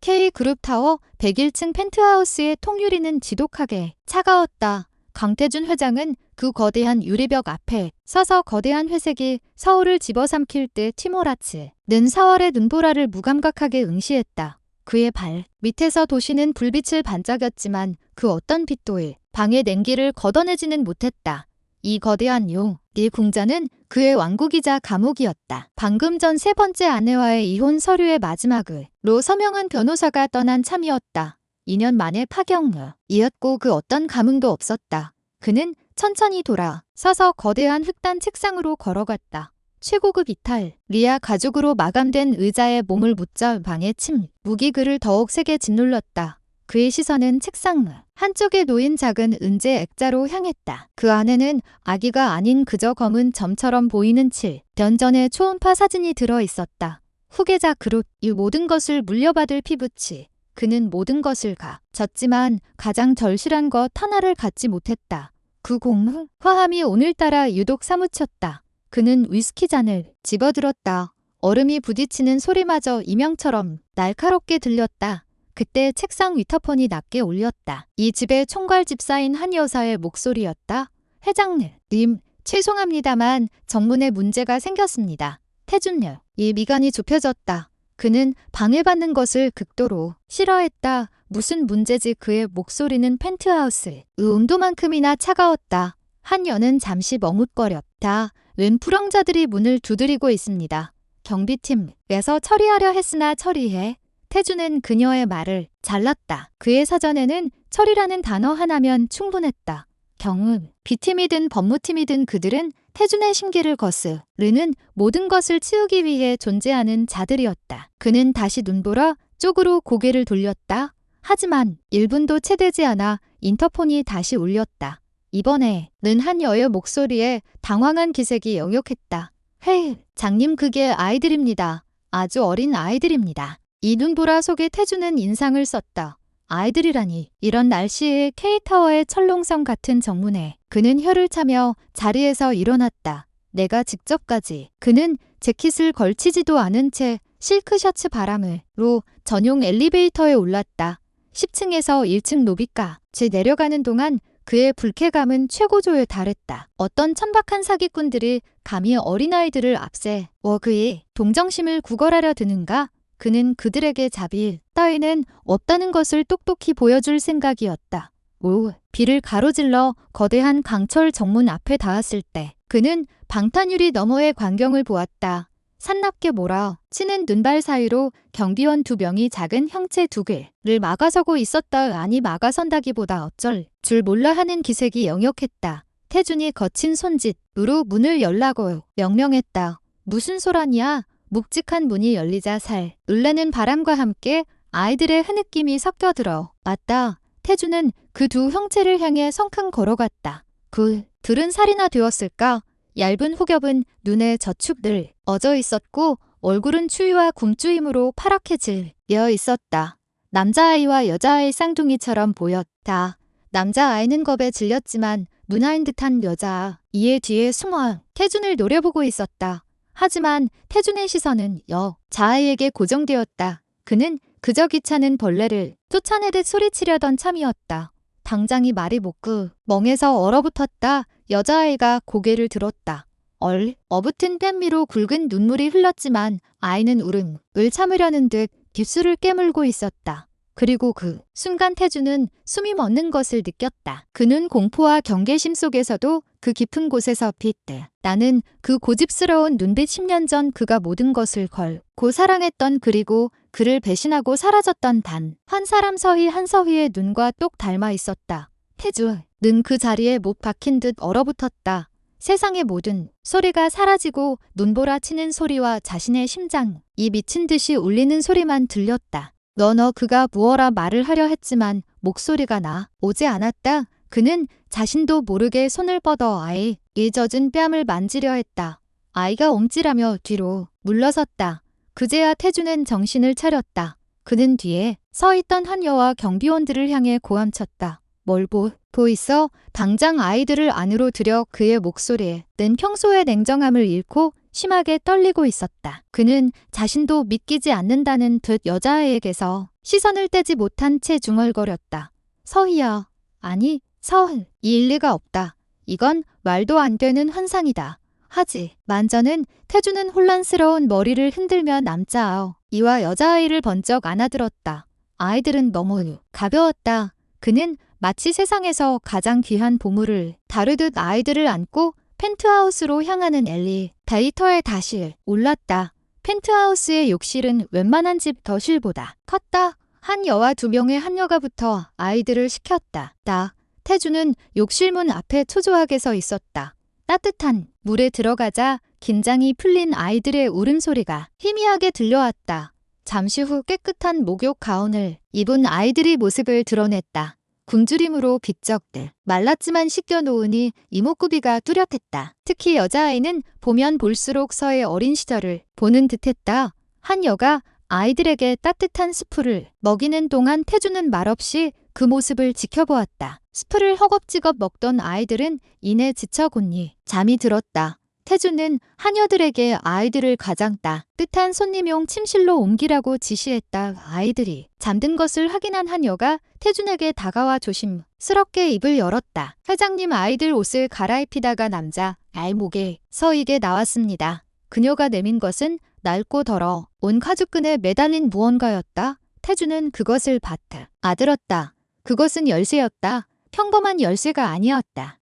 K그룹타워 101층 펜트하우스의 통유리는 지독하게 차가웠다. 강태준 회장은 그 거대한 유리벽 앞에 서서 거대한 회색이 서울을 집어삼킬 듯 티몰아치는 4월의 눈보라를 무감각하게 응시했다. 그의 발 밑에서 도시는 불빛을 반짝였지만 그 어떤 빛도 방의 냉기를 걷어내지는 못했다. 이 거대한 네 궁자는 그의 왕국이자 감옥이었다. 방금 전 세 번째 아내와의 이혼 서류의 마지막으로 서명한 변호사가 떠난 참이었다. 2년 만에 파경이었고 그 어떤 감흥도 없었다. 그는 천천히 돌아서서 거대한 흑단 책상으로 걸어갔다. 최고급 이탈리아 가죽으로 마감된 의자에 몸을 묻자 방의 무기 그를 더욱 세게 짓눌렀다. 그의 시선은 책상 한쪽에 놓인 작은 은재 액자로 향했다. 그 안에는 아기가 아닌 그저 검은 점처럼 보이는 7년 전의 초음파 사진이 들어있었다. 후계자 그룹 이 모든 것을 물려받을 피부치. 그는 모든 것을 가졌지만 가장 절실한 것 하나를 갖지 못했다. 그 화함이 오늘따라 유독 사무쳤다. 그는 위스키 잔을 집어들었다. 얼음이 부딪히는 소리마저 이명처럼 날카롭게 들렸다. 그때 책상 위터폰이 낮게 울렸다. 이 집의 총괄 집사인 한 여사의 목소리였다. 회장님, 죄송합니다만 정문에 문제가 생겼습니다. 태준요. 이 미간이 좁혀졌다. 그는 방해받는 것을 극도로 싫어했다. 무슨 문제지? 그의 목소리는 펜트하우스의 온도만큼이나 차가웠다. 한 여는 잠시 머뭇거렸다. 웬 불황자들이 문을 두드리고 있습니다. 경비팀에서 처리하려 했으나 처리해. 태준은 그녀의 말을 잘랐다. 그의 사전에는 처리라는 단어 하나면 충분했다. 비팀이든 법무팀이든 그들은 태준의 심기를 거스르는 모든 것을 치우기 위해 존재하는 자들이었다. 그는 다시 눈보라 쪽으로 고개를 돌렸다. 하지만 1분도 채 되지 않아 인터폰이 다시 울렸다. 이번에는 한 여의 목소리에 당황한 기색이 역력했다. 헤이, 장님 그게 아이들입니다. 아주 어린 아이들입니다. 이 눈보라 속에 태준은 인상을 썼다. 아이들이라니. 이런 날씨에 K타워의 철롱성 같은 정문에 그는 혀를 차며 자리에서 일어났다. 내가 직접까지. 그는 재킷을 걸치지도 않은 채 실크 셔츠 바람으로 전용 엘리베이터에 올랐다. 10층에서 1층 로비까지 내려가는 동안 그의 불쾌감은 최고조에 달했다. 어떤 천박한 사기꾼들이 감히 어린아이들을 앞세워 그의 동정심을 구걸하려 드는가? 그는 그들에게 자비 따위는 없다는 것을 똑똑히 보여줄 생각이었다. 비를 가로질러 거대한 강철 정문 앞에 닿았을 때 그는 방탄유리 너머의 광경을 보았다. 산납게 몰아치는 눈발 사이로 경비원 2명이 작은 형체 2개를 막아서고 있었다. 아니 막아선다기보다 어쩔 줄 몰라 하는 기색이 역력했다. 태준이 거친 손짓으로 문을 열라고 명령했다. 무슨 소란이야? 묵직한 문이 열리자 놀라는 바람과 함께 아이들의 흐느낌이 섞여들어 왔다. 태준은 그 두 형체를 향해 성큼 걸어갔다. 그들은 살이나 되었을까? 얇은 후겹은 눈에 저축들 어져 있었고 얼굴은 추위와 굶주림으로 파랗게 질려 있었다. 남자아이와 여자아이 쌍둥이처럼 보였다. 남자아이는 겁에 질렸지만 문화인 듯한 여자아이의 뒤에 숨어 태준을 노려보고 있었다. 하지만 태준의 시선은 여자아이에게 고정되었다. 그는 그저 귀찮은 벌레를 쫓아내듯 소리치려던 참이었다. 당장이 말이 목구멍에서 얼어붙었다. 여자아이가 고개를 들었다. 얼어붙은 뺨위로 굵은 눈물이 흘렀지만 아이는 울음을 참으려는 듯 깁스를 깨물고 있었다. 그리고 그 순간 태준은 숨이 멎는 것을 느꼈다. 그는 공포와 경계심 속에서도 그 깊은 곳에서 나는 그 고집스러운 눈빛 10년 전 그가 모든 것을 걸고 사랑했던 그리고 그를 배신하고 사라졌던 단 한 사람 한서희의 눈과 똑 닮아 있었다. 태준은 그 자리에 못 박힌 듯 얼어붙었다. 세상의 모든 소리가 사라지고 눈보라 치는 소리와 자신의 심장이 미친 듯이 울리는 소리만 들렸다. 그가 무어라 말을 하려 했지만 목소리가 나오지 않았다. 그는 자신도 모르게 손을 뻗어 아이의 젖은 뺨을 만지려 했다. 아이가 옴찔하며 뒤로 물러섰다. 그제야 태준은 정신을 차렸다. 그는 뒤에 서 있던 한 여와 경비원들을 향해 고함쳤다. 뭘 보고 있어? 당장 아이들을 안으로 들여. 그의 목소리에는 평소의 냉정함을 잃고 심하게 떨리고 있었다. 그는 자신도 믿기지 않는다는 듯 여자아이에게서 시선을 떼지 못한 채 중얼거렸다. 서희야. 아니, 서은. 이 일리가 없다. 이건 말도 안 되는 환상이다. 하지. 만저는 태주는 혼란스러운 머리를 흔들며 남자아어 이와 여자아이를 번쩍 안아들었다. 아이들은 너무 가벼웠다. 그는 마치 세상에서 가장 귀한 보물을 다루듯 아이들을 안고 펜트하우스로 향하는 엘리베이터에 다시 올랐다. 펜트하우스의 욕실은 웬만한 집 거실보다 컸다. 한 여와 2명의 한여가 붙어 아이들을 시켰다. 태주는 욕실 문 앞에 초조하게 서 있었다. 따뜻한 물에 들어가자 긴장이 풀린 아이들의 울음소리가 희미하게 들려왔다. 잠시 후 깨끗한 목욕 가운을 입은 아이들이 모습을 드러냈다. 굶주림으로 빗쩍들 말랐지만 씻겨놓으니 이목구비가 뚜렷했다. 특히 여자아이는 보면 볼수록 서의 어린 시절을 보는 듯했다. 한 여가 아이들에게 따뜻한 스프를 먹이는 동안 태주는 말없이 그 모습을 지켜보았다. 스프를 허겁지겁 먹던 아이들은 이내 지쳐 곤히 잠이 들었다. 태주는 하녀들에게 아이들을 가장 따뜻한 손님용 침실로 옮기라고 지시했다. 아이들이 잠든 것을 확인한 하녀가 태준에게 다가와 조심스럽게 입을 열었다. 회장님 아이들 옷을 갈아입히다가 남자 알목에 서익에 나왔습니다. 그녀가 내민 것은 낡고 더러 온 가죽끈에 매달린 무언가였다. 태주는 그것을 받아들었다. 그것은 열쇠였다. 평범한 열쇠가 아니었다.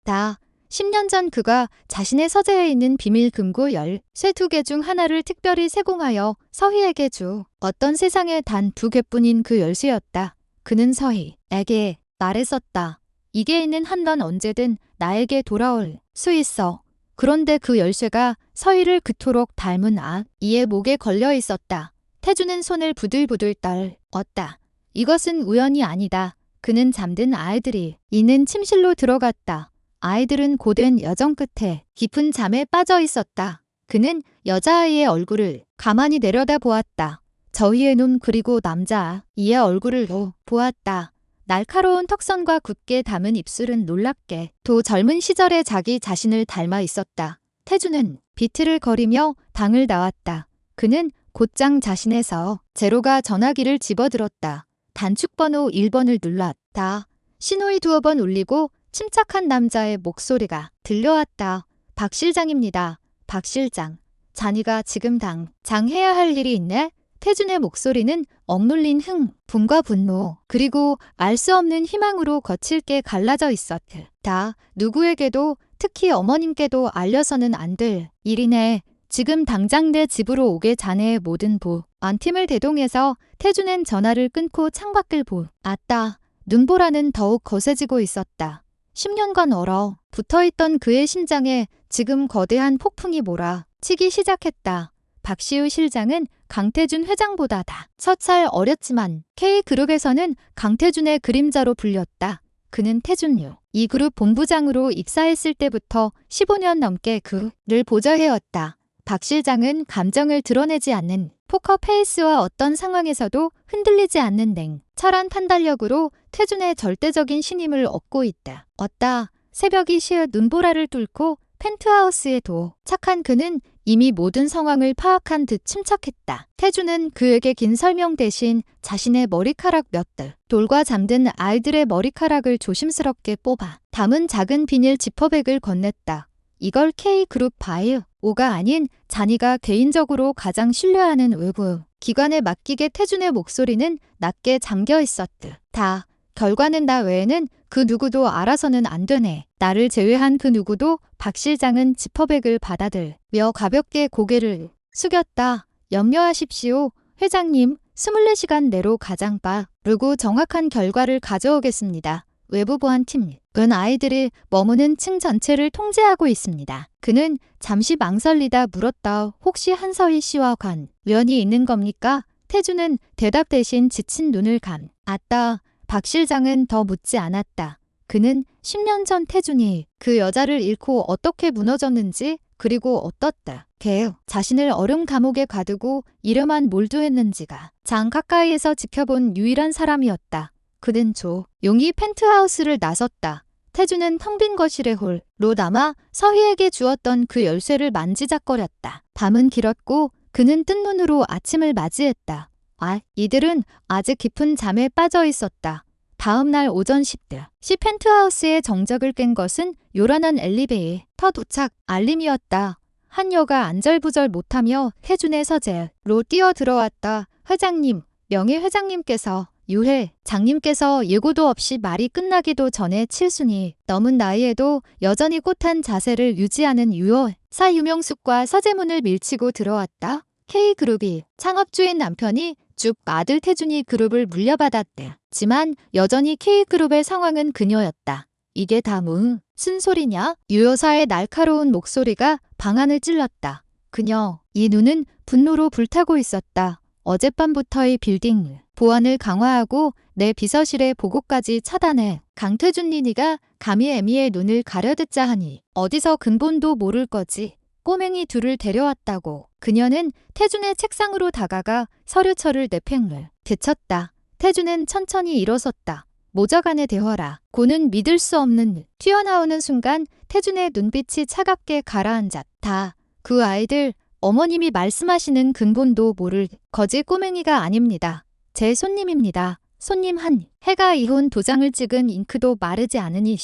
10년 전 그가 자신의 서재에 있는 비밀 금고 열쇠 2개 중 하나를 특별히 세공하여 서희에게 어떤 세상에 단 2개뿐인 그 열쇠였다. 그는 서희에게 말했었다. 이게 있는 한넌 언제든 나에게 돌아올 수 있어. 그런데 그 열쇠가 서희를 그토록 닮은 아이의 목에 걸려 있었다. 태주는 손을 부들부들 떨었다. 이것은 우연이 아니다. 그는 잠든 아이들이 있는 침실로 들어갔다. 아이들은 고된 여정 끝에 깊은 잠에 빠져 있었다. 그는 여자아이의 얼굴을 가만히 내려다 보았다. 저희의 눈 그리고 남자아이의 얼굴을 보았다. 날카로운 턱선과 굳게 담은 입술은 놀랍게 도 젊은 시절의 자기 자신을 닮아 있었다. 태주는 비틀거리며 방을 나왔다. 그는 곧장 자신에서 제로가 전화기를 집어들었다. 단축번호 1번을 눌렀다. 신호이 2번 울리고 침착한 남자의 목소리가 들려왔다. 박 실장입니다. 박 실장. 자니가 지금 당장 해야 할 일이 있네? 태준의 목소리는 억눌린 흥분과 분노 그리고 알 수 없는 희망으로 거칠게 갈라져 있었다. 누구에게도 특히 어머님께도 알려서는 안 될 일이네. 지금 당장 내 집으로 오게 자네의 모든 보안팀을 대동해서 태준은 전화를 끊고 창밖을 보았다. 눈보라는 더욱 거세지고 있었다. 10년간 얼어 붙어있던 그의 심장에 지금 거대한 폭풍이 몰아치기 시작했다. 박시우 실장은 강태준 회장보다 5살 어렸지만 K그룹에서는 강태준의 그림자로 불렸다. 그는 태준유 이 그룹 본부장으로 입사했을 때부터 15년 넘게 그를 보좌해왔다. 박 실장은 감정을 드러내지 않는 포커 페이스와 어떤 상황에서도 흔들리지 않는 냉철한 판단력으로 태준의 절대적인 신임을 얻고 있다. 새벽이 시읒 눈보라를 뚫고 펜트하우스에 도착한 그는 이미 모든 상황을 파악한 듯 침착했다. 태준은 그에게 긴 설명 대신 자신의 머리카락 몇 돌과 잠든 아이들의 머리카락을 조심스럽게 뽑아 담은 작은 비닐 지퍼백을 건넸다. 이걸 K그룹 바이오가 아닌 자니가 개인적으로 가장 신뢰하는 외부 기관에 맡기게. 태준의 목소리는 낮게 잠겨 있었다. 결과는 나 외에는 그 누구도 알아서는 안 되네. 나를 제외한 그 누구도. 박 실장은 지퍼백을 받아들며 가볍게 고개를 숙였다. 염려하십시오. 회장님, 24시간 내로 가장 빠르고 정확한 결과를 가져오겠습니다. 외부 보안팀은 아이들이 머무는 층 전체를 통제하고 있습니다. 그는 잠시 망설이다 물었다. 혹시 한서희 씨와 관련이 있는 겁니까? 태준은 대답 대신 지친 눈을 감았다. 박 실장은 더 묻지 않았다. 그는 10년 전 태준이 그 여자를 잃고 어떻게 무너졌는지 그리고 어떻게 자신을 얼음 감옥에 가두고 이름만 몰두했는지가 장 가까이에서 지켜본 유일한 사람이었다. 그는 조용히 펜트하우스를 나섰다. 태주는 텅 빈 거실에 홀로 남아 서희에게 주었던 그 열쇠를 만지작거렸다. 밤은 길었고 그는 뜬 눈으로 아침을 맞이했다. 이들은 아직 깊은 잠에 빠져 있었다. 다음 날 오전 10대. 시 펜트하우스의 정적을 깬 것은 요란한 엘리베이터 도착 알림이었다. 한 여가 안절부절 못하며 태준의 서재로 뛰어들어왔다. 회장님, 명예회장님께서 유해 장님께서 예고도 없이 말이 끝나기도 전에 칠순이 넘은 나이에도 여전히 꼿한 자세를 유지하는 유여사 유명숙과 서재문을 밀치고 들어왔다. K그룹이 창업주인 남편이 쭉 아들 태준이 그룹을 물려받았지만 여전히 K그룹의 상황은 그녀였다. 이게 다 무슨 소리냐? 유여사의 날카로운 목소리가 방안을 찔렀다. 그녀, 이 눈은 분노로 불타고 있었다. 어젯밤부터의 빌딩 보안을 강화하고 내 비서실의 보고까지 차단해. 강태준 니니가 감히 애미의 눈을 가려듣자 하니 어디서 근본도 모를 거지. 꼬맹이 둘을 데려왔다고. 그녀는 태준의 책상으로 다가가 서류철을 내팽을 되쳤다. 태준은 천천히 일어섰다. 모자 간의 대화라. 고는 믿을 수 없는 튀어나오는 순간 태준의 눈빛이 차갑게 가라앉았다. 그 아이들 어머님이 말씀하시는 근본도 모를 거지 꼬맹이가 아닙니다. 제 손님입니다. 손님 한 해가 이혼 도장을 찍은 잉크도 마르지 않으니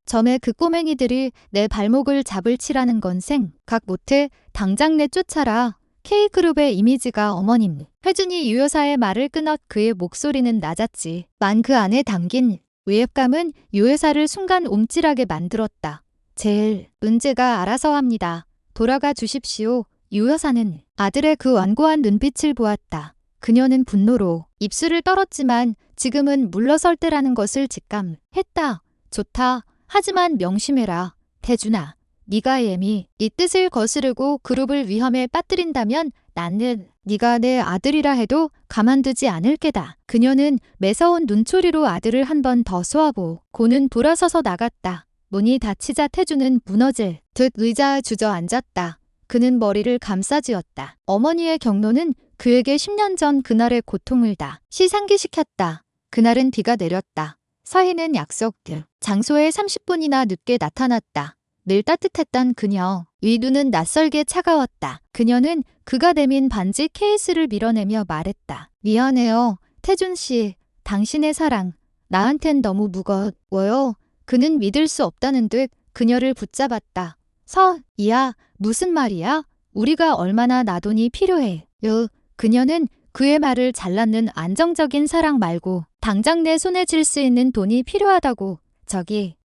점에 그 꼬맹이들이 내 발목을 잡을 치라는 건 생각 못해. 당장 내쫓아라. K그룹의 이미지가 어머님. 회준이 유여사의 말을 끊었. 그의 목소리는 낮았지. 만 그 안에 담긴 위압감은 유여사를 순간 옴찔하게 만들었다. 제일 은재가 알아서 합니다. 돌아가 주십시오. 유여사는 아들의 그 완고한 눈빛을 보았다. 그녀는 분노로 입술을 떨었지만 지금은 물러설 때라는 것을 직감했다. 좋다. 하지만 명심해라. 태준아, 네가 예미 이 뜻을 거스르고 그룹을 위험에 빠뜨린다면 나는 네가 내 아들이라 해도 가만두지 않을 게다. 그녀는 매서운 눈초리로 아들을 한 번 더 쏘아보고는 돌아서서 나갔다. 문이 닫히자 태준은 무너질 듯 의자에 주저앉았다. 그는 머리를 감싸쥐었다. 어머니의 경로는 그에게 10년 전 그날의 고통을 다시 상기시켰다. 그날은 비가 내렸다. 서희는 약속들 장소에 30분이나 늦게 나타났다. 늘 따뜻했던 그녀. 위 눈은 낯설게 차가웠다. 그녀는 그가 내민 반지 케이스를 밀어내며 말했다. 미안해요. 태준 씨. 당신의 사랑. 나한텐 너무 무거워요. 그는 믿을 수 없다는 듯 그녀를 붙잡았다. 서희야, 무슨 말이야? 우리가 얼마나 나 돈이 필요해. 그녀는 그의 말을 잘랐는 안정적인 사랑 말고 당장 내 손에 쥘 수 있는 돈이 필요하다고.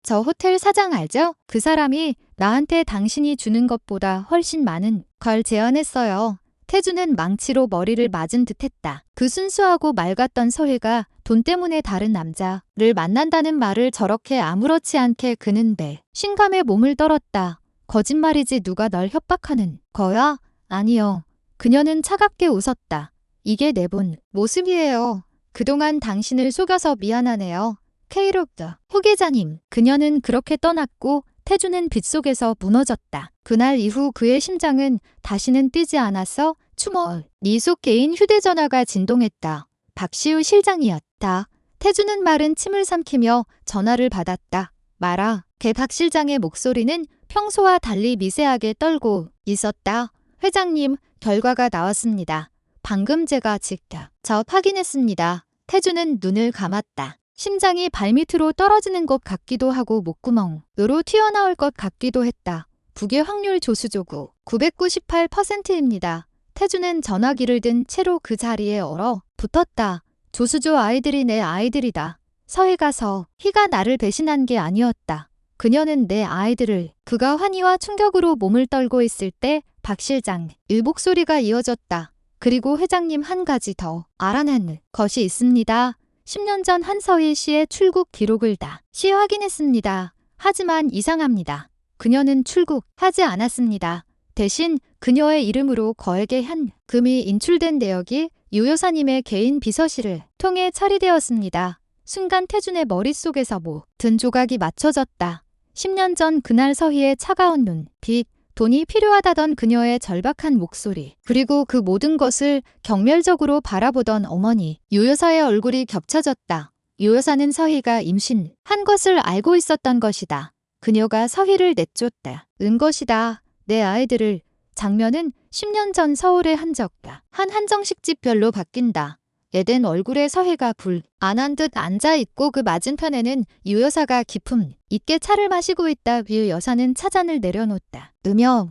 저 호텔 사장 알죠? 그 사람이 나한테 당신이 주는 것보다 훨씬 많은 걸 제안했어요. 태준은 망치로 머리를 맞은 듯했다. 그 순수하고 맑았던 서희가 돈 때문에 다른 남자를 만난다는 말을 저렇게 아무렇지 않게 그는 배신감에 몸을 떨었다. 거짓말이지 누가 널 협박하는 거야? 아니요. 그녀는 차갑게 웃었다. 이게 내 본 모습이에요. 그동안 당신을 속여서 미안하네요. K로드 후계자님. 그녀는 그렇게 떠났고 태준은 빗속에서 무너졌다. 그날 이후 그의 심장은 다시는 뛰지 않았어. 추모니 속 개인 휴대전화가 진동했다. 박시우 실장이었다. 태준은 마른 침을 삼키며 전화를 받았다. 마라. 박 실장의 목소리는 평소와 달리 미세하게 떨고 있었다. 회장님, 결과가 나왔습니다. 방금 제가 직접 확인했습니다. 태준은 눈을 감았다. 심장이 발밑으로 떨어지는 것 같기도 하고 목구멍으로 튀어나올 것 같기도 했다. 부계 확률 조수조구 998%입니다. 태준은 전화기를 든 채로 그 자리에 얼어 붙었다. 조수조 아이들이 내 아이들이다. 서희가 희가 나를 배신한 게 아니었다. 그녀는 내 아이들을. 그가 환희와 충격으로 몸을 떨고 있을 때 박 실장 목소리가 이어졌다. 그리고 회장님 한 가지 더 알아낸 것이 있습니다. 10년 전 한서희 씨의 출국 기록을 다시 확인했습니다. 하지만 이상합니다. 그녀는 출국하지 않았습니다. 대신 그녀의 이름으로 거액의 현금이 인출된 내역이 유 여사님의 개인 비서실을 통해 처리되었습니다. 순간 태준의 머릿속에서 모든 조각이 맞춰졌다. 10년 전 그날 서희의 차가운 눈, 빛, 돈이 필요하다던 그녀의 절박한 목소리, 그리고 그 모든 것을 경멸적으로 바라보던 어머니, 유 여사의 얼굴이 겹쳐졌다. 유 여사는 서희가 임신한 것을 알고 있었던 것이다. 그녀가 서희를 내쫓다. 은 것이다. 내 아이들을. 장면은 10년 전 서울의 한 한정식집 별로 바뀐다. 애된 얼굴에 서희가 불안한 듯 앉아있고 그 맞은편에는 유 여사가 기품 있게 차를 마시고 있다. 유 여사는 차잔을 내려놓다.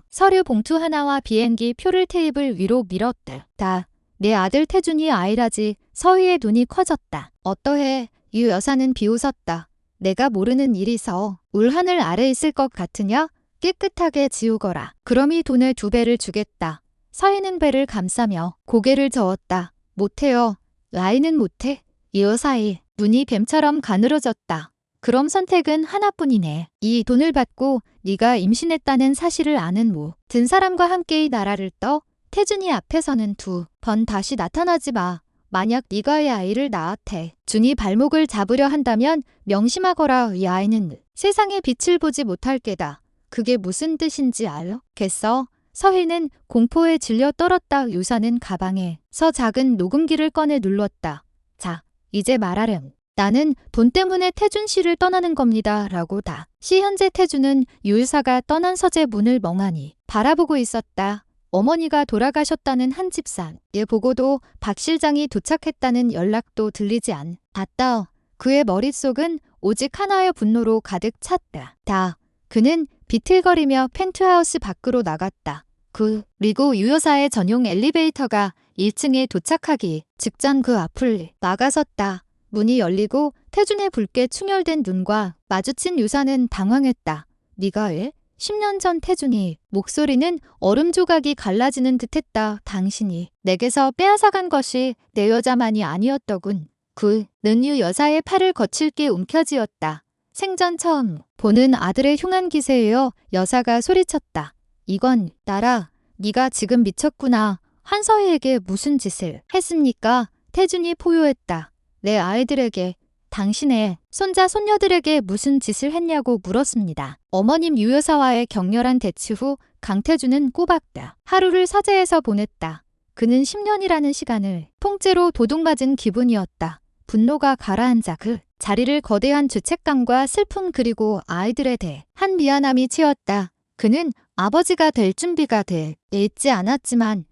서류 봉투 하나와 비행기 표를 테이블 위로 밀었다. 내 아들 태준이 아이라지. 서희의 눈이 커졌다. 어떠해? 유 여사는 비웃었다. 내가 모르는 일이서 울 하늘 아래 있을 것 같으냐? 깨끗하게 지우거라. 그럼 이 돈의 2배를 주겠다. 서희는 배를 감싸며 고개를 저었다. 못해요. 아이는 못해. 이 여사의 눈이 뱀처럼 가늘어졌다. 그럼 선택은 하나뿐이네. 이 돈을 받고 네가 임신했다는 사실을 아는 모든 사람과 함께 이 나라를 떠. 태준이 앞에서는 2번 다시 나타나지 마. 만약 네가 이 아이를 낳았대 준이 발목을 잡으려 한다면 명심하거라. 이 아이는 세상의 빛을 보지 못할 게다. 그게 무슨 뜻인지 알겠어? 서희는 공포에 질려 떨었다. 유사는 가방에서 작은 녹음기를 꺼내 눌렀다. 자, 이제 말하렴. 나는 돈 때문에 태준 씨를 떠나는 겁니다. 라고 시 현재 태준은 유 여사가 떠난 서재 문을 멍하니 바라보고 있었다. 어머니가 돌아가셨다는 한 집사의 보고도 박 실장이 도착했다는 연락도 들리지 않았다. 그의 머릿속은 오직 하나의 분노로 가득 찼다. 그는 비틀거리며 펜트하우스 밖으로 나갔다. 그리고 유 여사의 전용 엘리베이터가 1층에 도착하기 직전 그 앞을 막아섰다. 문이 열리고 태준의 붉게 충혈된 눈과 마주친 유사는 당황했다. 네가 왜? 10년 전 태준이 목소리는 얼음 조각이 갈라지는 듯했다. 당신이 내게서 빼앗아간 것이 내 여자만이 아니었더군. 그는 유 여사의 팔을 거칠게 움켜쥐었다. 생전 처음 보는 아들의 흉한 기세에요. 여사가 소리쳤다. 이건 나라. 네가 지금 미쳤구나. 한서희에게 무슨 짓을 했습니까? 태준이 포효했다. 내 아이들에게, 당신의 손자 손녀들에게 무슨 짓을 했냐고 물었습니다. 어머님 유 여사와의 격렬한 대치 후 강태준은 꼬박다. 하루를 서재에서 보냈다. 그는 10년이라는 시간을 통째로 도둑맞은 기분이었다. 분노가 가라앉아 그 자리를 거대한 죄책감과 슬픔 그리고 아이들에 대한 미안함이 채웠다. 그는 아버지가 될 준비가 돼 있지 않았지만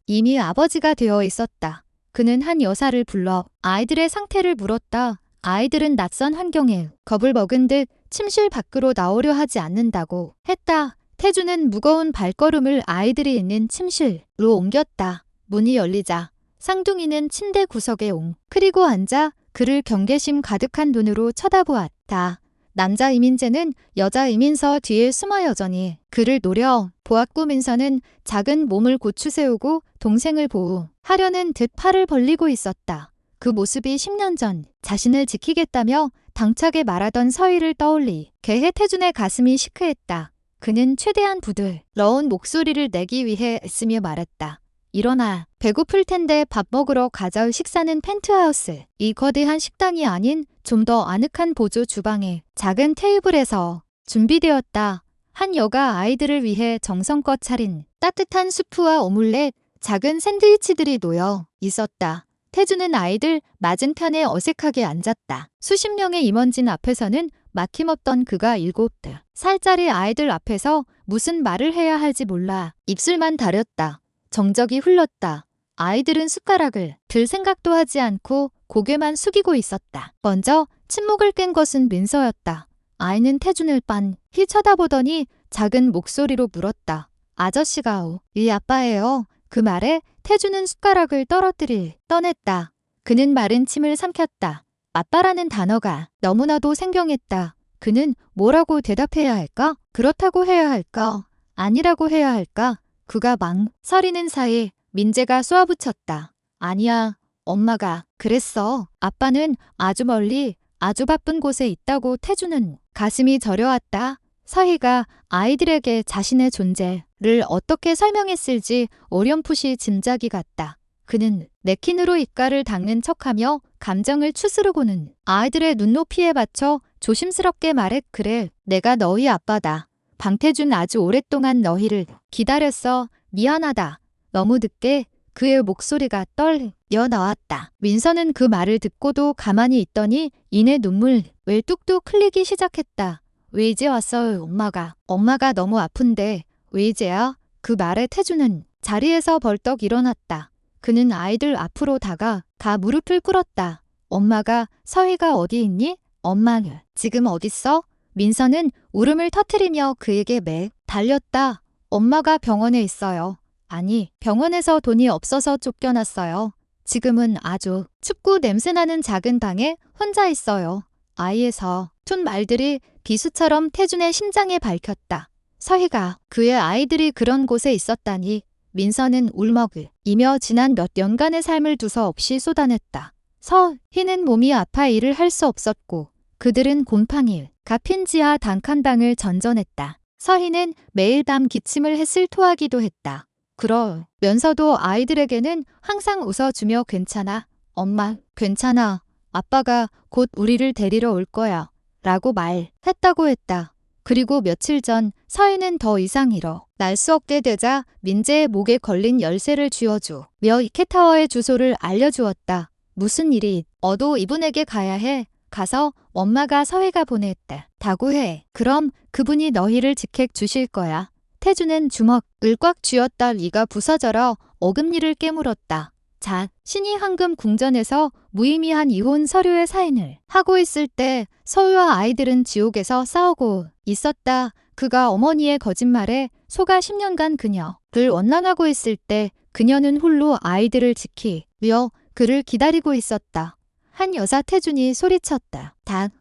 이미 아버지가 되어 있었다. 그는 한 여사를 불러 아이들의 상태를 물었다. 아이들은 낯선 환경에 겁을 먹은 듯 침실 밖으로 나오려 하지 않는다고 했다. 태준은 무거운 발걸음을 아이들이 있는 침실로 옮겼다. 문이 열리자 쌍둥이는 침대 구석에 웅크리고 앉아 그를 경계심 가득한 눈으로 쳐다보았다. 남자 이민재는 여자 이민서 뒤에 숨어 여전히 그를 노려 보았고 민서는 작은 몸을 고추 세우고 동생을 보호하려는 듯 팔을 벌리고 있었다. 그 모습이 10년 전 자신을 지키겠다며 당차게 말하던 서희를 떠올리게 해 태준의 가슴이 시크했다. 그는 최대한 부드러운 목소리를 내기 위해 애쓰며 말했다. 일어나. 배고플 텐데 밥 먹으러 가자. 식사는 펜트하우스. 이 거대한 식당이 아닌 좀 더 아늑한 보조 주방의 작은 테이블에서 준비되었다. 한 여가 아이들을 위해 정성껏 차린 따뜻한 수프와 오믈렛, 작은 샌드위치들이 놓여 있었다. 태준은 아이들 맞은편에 어색하게 앉았다. 수십 명의 임원진 앞에서는 막힘없던 그가 7살짜리 아이들 앞에서 무슨 말을 해야 할지 몰라 입술만 다렸다. 정적이 흘렀다. 아이들은 숟가락을 들 생각도 하지 않고 고개만 숙이고 있었다. 먼저 침묵을 깬 것은 민서였다. 아이는 태준을 빤히 쳐다보더니 작은 목소리로 물었다. 아저씨가 이 아빠예요. 그 말에 태준은 숟가락을 떠냈다. 그는 마른 침을 삼켰다. 아빠라는 단어가 너무나도 생경했다. 그는 뭐라고 대답해야 할까? 그렇다고 해야 할까? 아니라고 해야 할까? 그가 망설이는 사이 민재가 쏘아붙였다. 아니야, 엄마가 그랬어. 아빠는 아주 멀리 아주 바쁜 곳에 있다고. 태준은 가슴이 저려왔다. 서희가 아이들에게 자신의 존재를 어떻게 설명했을지 어렴풋이 짐작이 갔다. 그는 냅킨으로 입가를 닦는 척하며 감정을 추스르고는 아이들의 눈높이에 맞춰 조심스럽게 말해. 그래, 내가 너희 아빠다. 방태준 아주 오랫동안 너희를 기다렸어. 미안하다. 너무 늦게 그의 목소리가 떨려 나왔다. 민서는 그 말을 듣고도 가만히 있더니 이내 눈물 왜 뚝뚝 흘리기 시작했다. 왜 이제 왔어요, 엄마가. 엄마가 너무 아픈데 왜 이제야? 그 말에 태주는 자리에서 벌떡 일어났다. 그는 아이들 앞으로 다가가 무릎을 꿇었다. 엄마가, 서희가 어디 있니? 엄마는 지금 어딨어? 민서는 울음을 터뜨리며 그에게 달렸다. 엄마가 병원에 있어요. 아니, 병원에서 돈이 없어서 쫓겨났어요. 지금은 아주 춥고 냄새나는 작은 방에 혼자 있어요. 아이에서 툰 말들이 비수처럼 태준의 심장에 밝혔다. 서희가, 그의 아이들이 그런 곳에 있었다니. 민서는 울먹이며 지난 몇 년간의 삶을 두서없이 쏟아냈다. 서희는 몸이 아파 일을 할 수 없었고 그들은 곰팡이 갚인 지하 단칸방을 전전했다. 서희는 매일 밤 기침을 했을 토하기도 했다. 그러면서도 아이들에게는 항상 웃어주며 괜찮아. 엄마, 괜찮아. 아빠가 곧 우리를 데리러 올 거야. 라고 말했다고 했다. 그리고 며칠 전 서희는 더 이상 일어날 수 없게 되자 민재의 목에 걸린 열쇠를 쥐어주며 이케타워의 주소를 알려주었다. 무슨 일이 어도 이분에게 가야 해. 가서 엄마가 서희가 보냈다고 해. 그럼 그분이 너희를 직행 주실 거야. 태주는 주먹을 꽉 쥐었다. 이가 부서져라 어금니를 깨물었다. 자신이 황금 궁전에서 무의미한 이혼 서류의 사인을 하고 있을 때 서희와 아이들은 지옥에서 싸우고 있었다. 그가 어머니의 거짓말에 속아 10년간 그녀를 원망하고 있을 때 그녀는 홀로 아이들을 지키며 그를 기다리고 있었다. 한 여사 태준이 소리쳤다.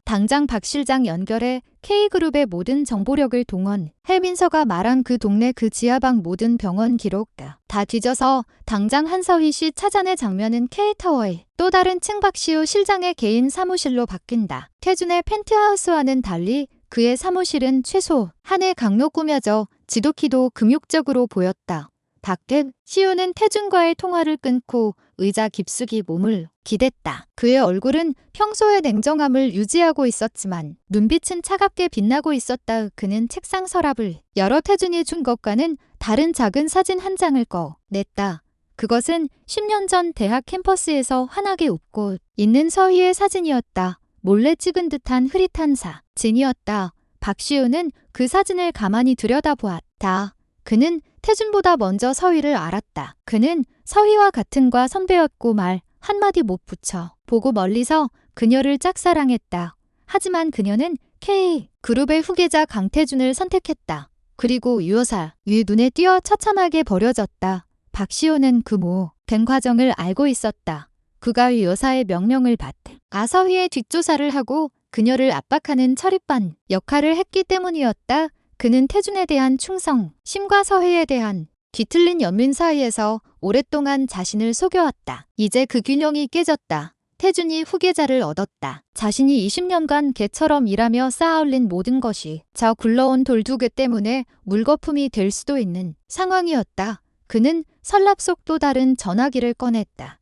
당장 박 실장 연결해 K그룹의 모든 정보력을 동원해. 민서가 말한 그 동네 그 지하방 모든 병원 기록 다 뒤져서 당장 한서희 씨 찾아내. 장면은 K타워의 또 다른 층. 박시우 실장의 개인 사무실로 바뀐다. 태준의 펜트하우스와는 달리 그의 사무실은 최소한의 강로 꾸며져 지독히도 금욕적으로 보였다. 박시우는 태준과의 통화를 끊고 의자 깊숙이 몸을 기댔다. 그의 얼굴은 평소의 냉정함을 유지하고 있었지만 눈빛은 차갑게 빛나고 있었다. 그는 책상 서랍을 열어 태준이 준 것과는 다른 작은 사진 한 장을 꺼냈다. 그것은 10년 전 대학 캠퍼스에서 환하게 웃고 있는 서희의 사진이었다. 몰래 찍은 듯한 흐릿한 사진이었다. 박시우는 그 사진을 가만히 들여다보았다. 그는 태준보다 먼저 서희를 알았다. 그는 서희와 같은 과 선배였고 말 한마디 못 붙여 보고 멀리서 그녀를 짝사랑했다. 하지만 그녀는 K그룹의 후계자 강태준을 선택했다. 그리고 유여사의 눈에 띄어 처참하게 버려졌다. 박시호는 그 모든 과정을 알고 있었다. 그가 유여사의 명령을 받아 서희의 뒷조사를 하고 그녀를 압박하는 철입반 역할을 했기 때문이었다. 그는 태준에 대한 충성심과 서희에 대한 뒤틀린 연민 사이에서 오랫동안 자신을 속여왔다. 이제 그 균형이 깨졌다. 태준이 후계자를 얻었다. 자신이 20년간 개처럼 일하며 쌓아올린 모든 것이 저 굴러온 돌두개 때문에 물거품이 될 수도 있는 상황이었다. 그는 서랍 속 또 다른 전화기를 꺼냈다.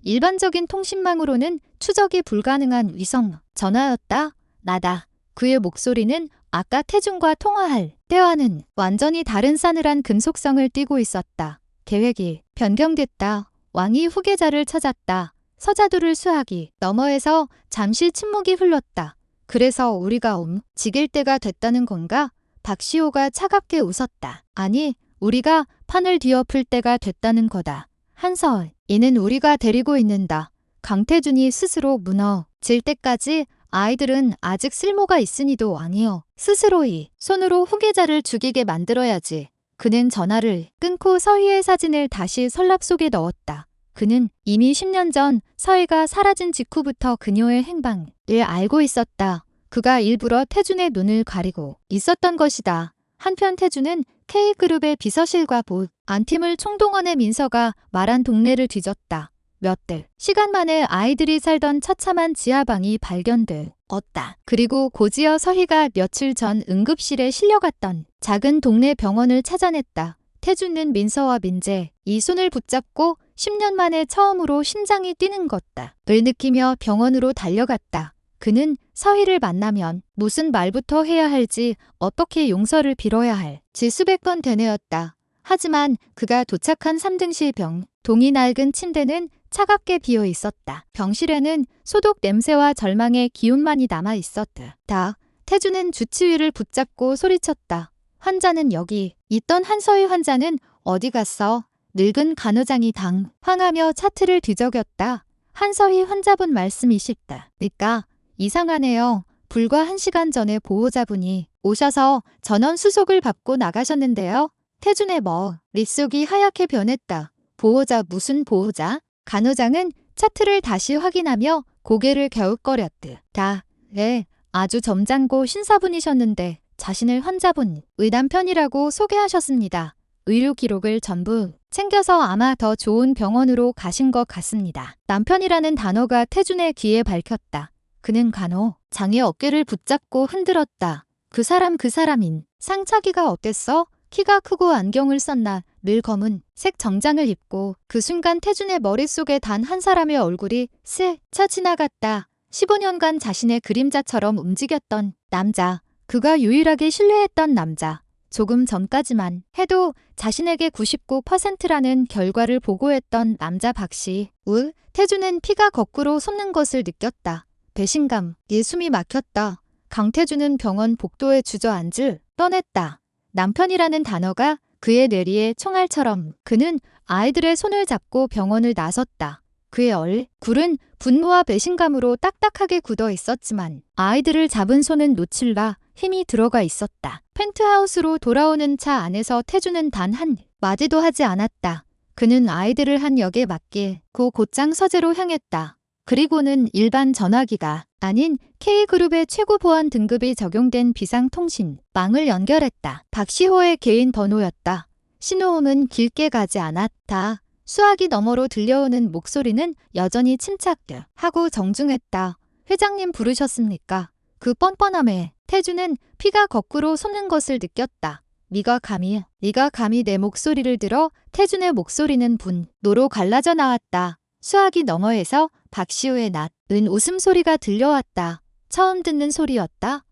일반적인 통신망으로는 추적이 불가능한 위성 전화였다. 나다. 그의 목소리는 아까 태준과 통화할 때와는 완전히 다른 싸늘한 금속성을 띠고 있었다. 계획이 변경됐다. 왕이 후계자를 찾았다. 서자두를 수하기 너머에서 잠시 침묵이 흘렀다. 그래서 우리가 움직일 때가 됐다는 건가? 박시호가 차갑게 웃었다. 아니, 우리가 판을 뒤엎을 때가 됐다는 거다. 한서희, 이는 우리가 데리고 있는다. 강태준이 스스로 무너질 때까지 아이들은 아직 쓸모가 있으니도 왕이여. 스스로 이 손으로 후계자를 죽이게 만들어야지. 그는 전화를 끊고 서희의 사진을 다시 서랍 속에 넣었다. 그는 이미 10년 전 서희가 사라진 직후부터 그녀의 행방을 알고 있었다. 그가 일부러 태준의 눈을 가리고 있었던 것이다. 한편 태준은 K그룹의 비서실과 보안팀을 총동원해 민서가 말한 동네를 뒤졌다. 몇 달 시간 만에 아이들이 살던 처참한 지하방이 발견되었다. 그리고 곧이어 서희가 며칠 전 응급실에 실려갔던 작은 동네 병원을 찾아냈다. 태준은 민서와 민재, 이 손을 붙잡고 10년 만에 처음으로 심장이 뛰는 것을 느끼며 병원으로 달려갔다. 그는 서희를 만나면 무슨 말부터 해야 할지, 어떻게 용서를 빌어야 할지 수백 번 되뇌었다. 하지만 그가 도착한 3등실 동이 낡은 침대는 차갑게 비어 있었다. 병실에는 소독 냄새와 절망의 기운만이 남아 있었다. 태주는 주치의를 붙잡고 소리쳤다. 환자는 여기. 있던 한서희 환자는 어디 갔어? 늙은 간호장이 당황하며 차트를 뒤적였다. 한서희 환자분 말씀이십다. 니까 이상하네요. 불과 1시간 전에 보호자분이 오셔서 전원 수속을 받고 나가셨는데요. 태준의 머릿속이 하얗게 변했다. 보호자 무슨 보호자? 간호장은 차트를 다시 확인하며 고개를 갸웃거렸다. 네, 아주 점잖고 신사분이셨는데 자신을 환자분 의남편이라고 소개하셨습니다. 의료 기록을 전부 챙겨서 아마 더 좋은 병원으로 가신 것 같습니다. 남편이라는 단어가 태준의 귀에 밝혔다. 그는 간호장의 어깨를 붙잡고 흔들었다. 그 사람인 상차기가 어땠어? 키가 크고 안경을 썼나? 늘 검은 색 정장을 입고 그 순간 태준의 머릿속에 단 한 사람의 얼굴이 스쳐 지나갔다. 15년간 자신의 그림자처럼 움직였던 남자. 그가 유일하게 신뢰했던 남자. 조금 전까지만 해도 자신에게 99%라는 결과를 보고했던 남자 박씨. 태준은 피가 거꾸로 솟는 것을 느꼈다. 배신감, 숨이 막혔다. 강태준은 병원 복도에 주저앉을 뻔했다. 남편이라는 단어가 그의 뇌리에 총알처럼 그는 아이들의 손을 잡고 병원을 나섰다. 그의 얼굴은 분노와 배신감으로 딱딱하게 굳어 있었지만 아이들을 잡은 손은 놓칠라 힘이 들어가 있었다. 펜트하우스로 돌아오는 차 안에서 태준은 단 한 마디도 하지 않았다. 그는 아이들을 한 역에 맡기고 곧장 서재로 향했다. 그리고는 일반 전화기가 아닌 K그룹의 최고 보안 등급이 적용된 비상통신망을 연결했다. 박시호의 개인 번호였다. 신호음은 길게 가지 않았다. 수화기 너머로 들려오는 목소리는 여전히 침착하고 정중했다. 회장님 부르셨습니까? 그 뻔뻔함에 태준은 피가 거꾸로 솟는 것을 느꼈다. 네가 감히 내 목소리를 들어. 태준의 목소리는 분노로 갈라져 나왔다. 수화기 너머에서 박시우의 낮은 웃음소리가 들려왔다. 처음 듣는 소리였다.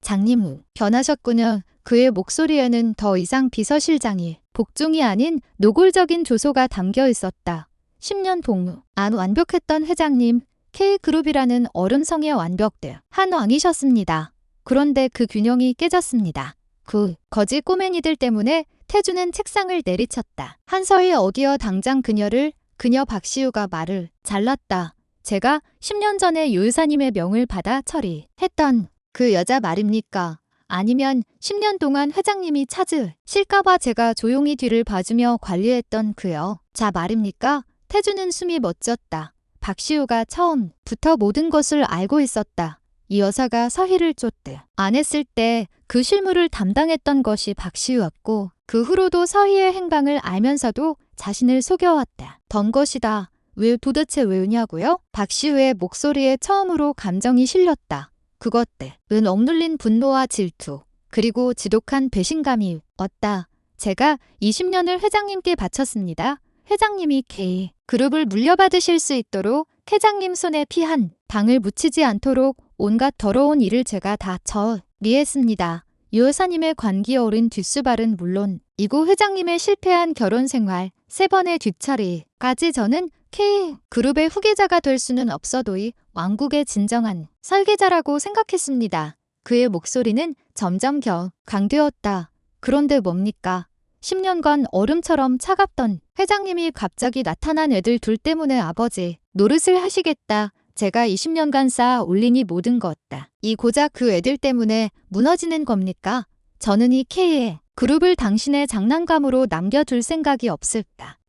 장님 변하셨군요. 그의 목소리에는 더 이상 비서실장이 복종이 아닌 노골적인 조소가 담겨 있었다. 10년 동안 완벽했던 회장님, K그룹이라는 얼음성의 완벽한 왕이셨습니다. 그런데 그 균형이 깨졌습니다. 그 거지 꼬맹이들 때문에 태준은 책상을 내리쳤다. 한서희 어디여 당장 그녀 박시우가 말을 잘랐다. 제가 10년 전에 요유사님의 명을 받아 처리했던 그 여자 말입니까? 아니면 10년 동안 회장님이 찾으실까봐 제가 조용히 뒤를 봐주며 관리했던 그 여자 말입니까? 태준은 숨이 멎었다. 박시우가 처음부터 모든 것을 알고 있었다. 이 여사가 서희를 안 했을 때 그 실무를 담당했던 것이 박시우였고 그 후로도 서희의 행방을 알면서도 자신을 속여왔다. 던 것이다. 도대체 왜냐고요? 박시우의 목소리에 처음으로 감정이 실렸다. 그것들은 억눌린 분노와 질투, 그리고 지독한 배신감이 왔다. 제가 20년을 회장님께 바쳤습니다. 회장님이 K그룹을 물려받으실 수 있도록 회장님 손에 피 한 방울 묻히지 않도록 온갖 더러운 일을 제가 다 처리했습니다. 유 여사님의 관기 어린 뒷수발은 물론 이고 회장님의 실패한 결혼 생활 3번의 뒷처리까지 저는 K그룹의 후계자가 될 수는 없어도 이 왕국의 진정한 설계자라고 생각했습니다. 그의 목소리는 점점 강되었다. 그런데 뭡니까? 10년간 얼음처럼 차갑던 회장님이 갑자기 나타난 애들 둘 때문에 아버지 노릇을 하시겠다. 제가 20년간 쌓아 올린 이 모든 것 다. 이 고작 그 애들 때문에 무너지는 겁니까? 저는 이 K그룹을 당신의 장난감으로 남겨둘 생각이 없습니다.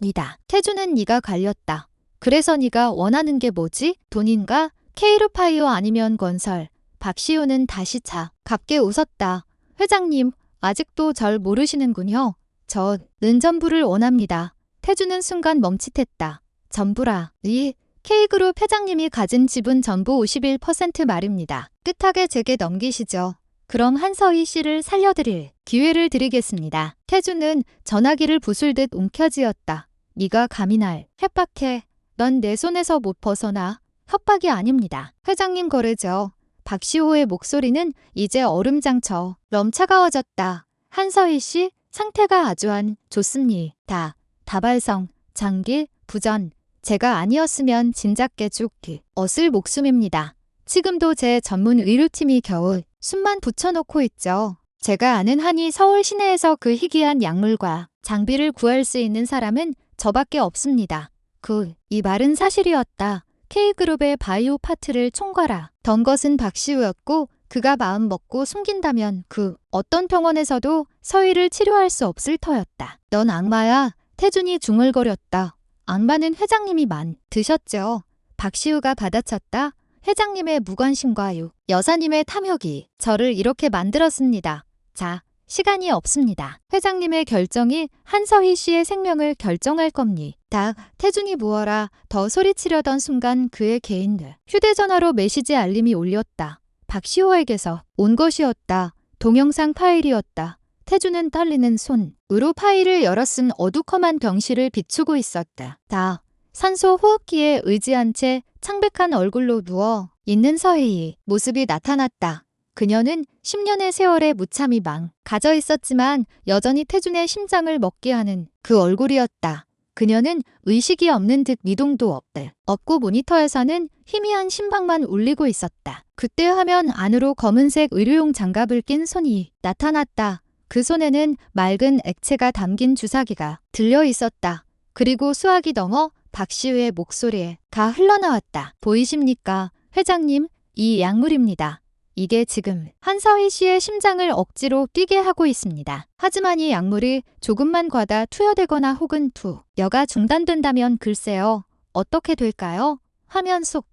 태준은 네가 갈렸다. 그래서 네가 원하는 게 뭐지? 돈인가? K루파이어 아니면 건설. 박시우는 다시 차갑게 웃었다. 회장님, 아직도 절 모르시는군요. 저는 전부를 원합니다. 태준은 순간 멈칫했다. 전부라. 이 K그룹 회장님이 가진 지분 전부 51% 말입니다. 끝하게 제게 넘기시죠. 그럼 한서희 씨를 살려드릴 기회를 드리겠습니다. 태준은 전화기를 부술듯 움켜쥐었다. 네가 감히 날 협박해. 넌 내 손에서 못 벗어나. 협박이 아닙니다. 회장님 거래죠. 박시호의 목소리는 이제 얼음장처럼 차가워졌다. 한서희 씨 상태가 아주 안 좋습니다. 다발성 장기, 부전. 제가 아니었으면 진작 깨죽 어슬 목숨입니다. 지금도 제 전문 의료팀이 겨우 숨만 붙여놓고 있죠. 제가 아는 한이 서울 시내에서 그 희귀한 약물과 장비를 구할 수 있는 사람은 저밖에 없습니다. 이 말은 사실이었다. K그룹의 바이오 파트를 총괄하던 것은 박시우였고 그가 마음 먹고 숨긴다면 그 어떤 병원에서도 서희를 치료할 수 없을 터였다. 넌 악마야. 태준이 중얼거렸다. 악마는 회장님이 드셨죠. 박시우가 받아쳤다. 회장님의 무관심과 여사님의 탐욕이 저를 이렇게 만들었습니다. 자, 시간이 없습니다. 회장님의 결정이 한서희 씨의 생명을 결정할 겁니다. 태준이 무어라 더 소리치려던 순간 그의 개인들 휴대전화로 메시지 알림이 울렸다. 박시호에게서 온 것이었다. 동영상 파일이었다. 태준은 떨리는 손으로 파일을 열어 쓴 어두컴한 병실을 비추고 있었다. 산소 호흡기에 의지한 채 창백한 얼굴로 누워 있는 서희 모습이 나타났다. 그녀는 10년의 세월에 무참히 가져 있었지만 여전히 태준의 심장을 먹게 하는 그 얼굴이었다. 그녀는 의식이 없는 듯 미동도 없고 모니터에서는 희미한 심박만 울리고 있었다. 그때 화면 안으로 검은색 의료용 장갑을 낀 손이 나타났다. 그 손에는 맑은 액체가 담긴 주사기가 들려 있었다. 그리고 수화기 넘어 박시우의 목소리가 흘러나왔다. 보이십니까? 회장님, 이 약물입니다. 이게 지금 한서희 씨의 심장을 억지로 뛰게 하고 있습니다. 하지만 이 약물이 조금만 과다 투여되거나 혹은 투여가 중단된다면 글쎄요. 어떻게 될까요? 화면 속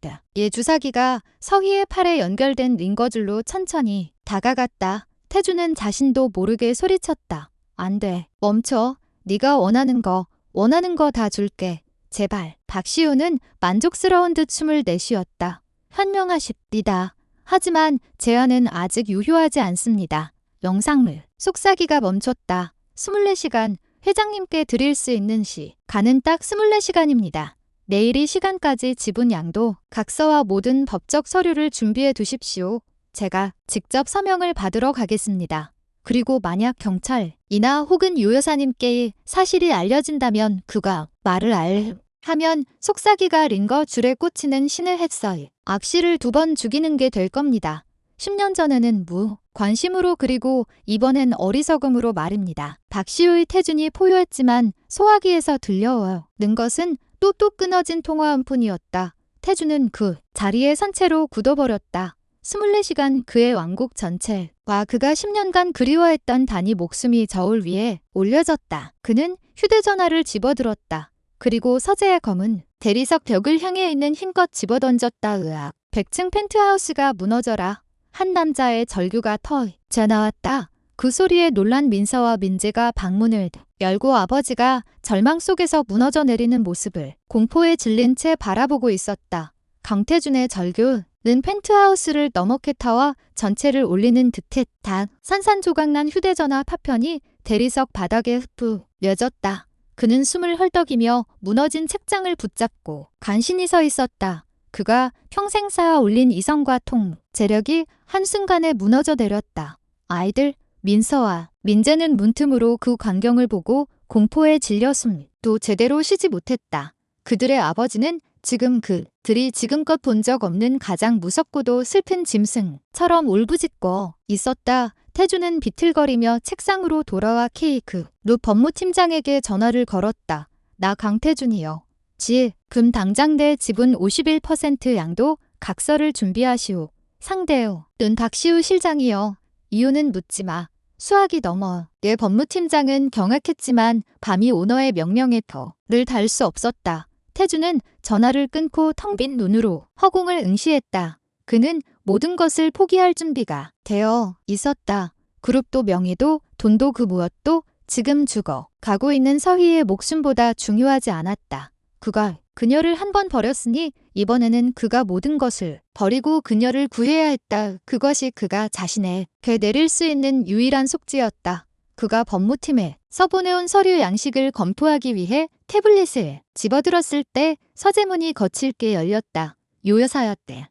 주사기가 서희의 팔에 연결된 링거줄로 천천히 다가갔다. 태준은 자신도 모르게 소리쳤다. 안 돼. 멈춰. 네가 원하는 거 다 줄게. 제발. 박시우는 만족스러운 듯 숨을 내쉬었다. 현명하십니다. 하지만 제안은 아직 유효하지 않습니다. 영상물. 속삭이가 멈췄다. 24시간. 회장님께 드릴 수 있는 시간은 딱 24시간입니다. 내일이 시간까지 지분 양도 각서와 모든 법적 서류를 준비해 두십시오. 제가 직접 서명을 받으러 가겠습니다. 그리고 만약 경찰이나 혹은 유 여사님께 사실이 알려진다면 그가 말을 하면 속삭이가 링거 줄에 꽂히는 신을 했어요. 악시를 2번 죽이는 게 될 겁니다. 10년 전에는 관심으로 그리고 이번엔 어리석음으로 말입니다. 박시우의 태준이 포효했지만 소화기에서 들려오는 것은 뚝뚝 끊어진 통화음 뿐이었다. 태준은 그 자리에 산채로 굳어버렸다. 24시간 그의 왕국 전체와 그가 10년간 그리워했던 단위 목숨이 저울 위에 올려졌다. 그는 휴대전화를 집어들었다. 그리고 서재의 검은 대리석 벽을 향해 있는 힘껏 집어던졌다. 으악. 100층 펜트하우스가 무너져라. 한 남자의 절규가 터져 나왔다. 그 소리에 놀란 민서와 민재가 방문을 열고 아버지가 절망 속에서 무너져 내리는 모습을 공포에 질린 채 바라보고 있었다. 강태준의 절규는 펜트하우스를 너머게 타와 전체를 올리는 듯했다. 산산조각난 휴대전화 파편이 대리석 바닥에 흩뿌려졌다. 그는 숨을 헐떡이며 무너진 책장을 붙잡고 간신히 서 있었다. 그가 평생 쌓아 올린 이성과 재력이 한순간에 무너져 내렸다. 아이들, 민서와 민재는 문틈으로 그 광경을 보고 공포에 질려 숨도 제대로 쉬지 못했다. 그들의 아버지는 지금 그들이 지금껏 본 적 없는 가장 무섭고도 슬픈 짐승처럼 울부짖고 있었다. 태준은 비틀거리며 책상으로 돌아와 루 법무팀장에게 전화를 걸었다. 나 강태준이요. 지금 당장 내 지분 51% 양도 각서를 준비하시오. 상대요. 는 박시우 실장이요. 이유는 묻지 마. 수학이 넘어. 예, 법무팀장은 경악했지만 밤이 오너의 명령에 더를 달 수 없었다. 태준은 전화를 끊고 텅 빈 눈으로 허공을 응시했다. 그는 모든 것을 포기할 준비가 되어 있었다. 그룹도 명예도 돈도 그 무엇도 지금 죽어 가고 있는 서희의 목숨보다 중요하지 않았다. 그가 그녀를 한 번 버렸으니 이번에는 그가 모든 것을 버리고 그녀를 구해야 했다. 그것이 그가 자신에게 내릴 수 있는 유일한 속죄였다. 그가 법무팀에 써보내온 서류 양식을 검토하기 위해 태블릿을 집어들었을 때 서재문이 거칠게 열렸다. 요여사였대.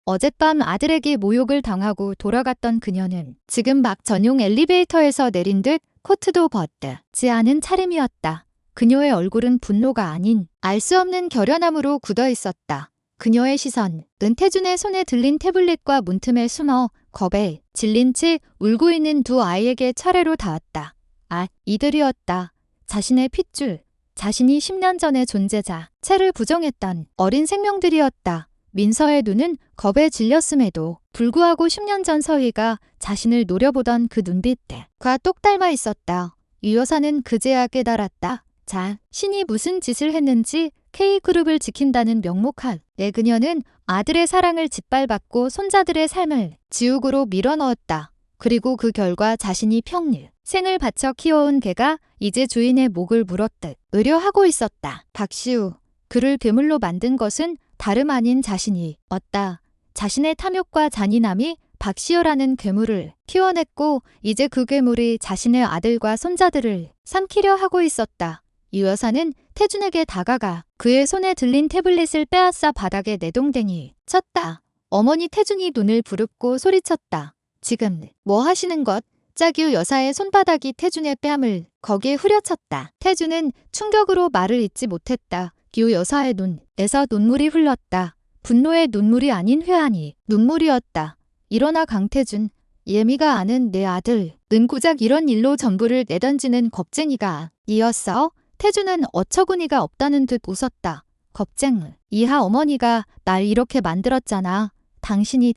어젯밤 아들에게 모욕을 당하고 돌아갔던 그녀는 지금 막 전용 엘리베이터에서 내린 듯 코트도 벗지 않은 차림이었다. 그녀의 얼굴은 분노가 아닌 알 수 없는 결연함으로 굳어 있었다. 그녀의 시선은 태준의 손에 들린 태블릿과 문틈에 숨어 겁에 질린 채 울고 있는 두 아이에게 차례로 닿았다. 아, 이들이었다. 자신의 핏줄, 자신이 10년 전의 존재자, 채를 부정했던 어린 생명들이었다. 민서의 눈은 겁에 질렸음에도 불구하고 10년 전 서희가 자신을 노려보던 그 눈빛과 똑 닮아 있었다. 유 여사는 그제야 깨달았다. 자, 신이 무슨 짓을 했는지 K그룹을 지킨다는 명목하에 그녀는 아들의 사랑을 짓밟았고 손자들의 삶을 지옥으로 밀어넣었다. 그리고 그 결과 자신이 평생을 바쳐 키워온 개가 이제 주인의 목을 물었듯 의려하고 있었다. 박시우, 그를 괴물로 만든 것은 다름 아닌 자신이었다. 자신의 탐욕과 잔인함이 박시우라는 괴물을 키워냈고 이제 그 괴물이 자신의 아들과 손자들을 삼키려 하고 있었다. 유 여사는 태준에게 다가가 그의 손에 들린 태블릿을 빼앗아 바닥에 내동댕이 쳤다. 어머니 태준이 눈을 부릅고 소리쳤다. 지금 뭐 하시는 것? 짝유 여사의 손바닥이 태준의 뺨을 거기에 후려쳤다. 태준은 충격으로 말을 잇지 못했다. 유 여사의 눈에서 눈물이 흘렀다. 분노의 눈물이 아닌 회한이 눈물이었다. 일어나 강태준, 예미가 아는 내 아들, 고작 이런 일로 전부를 내던지는 겁쟁이가 이었어? 태준은 어처구니가 없다는 듯 웃었다. 겁쟁, 이하 어머니가 날 이렇게 만들었잖아. 당신이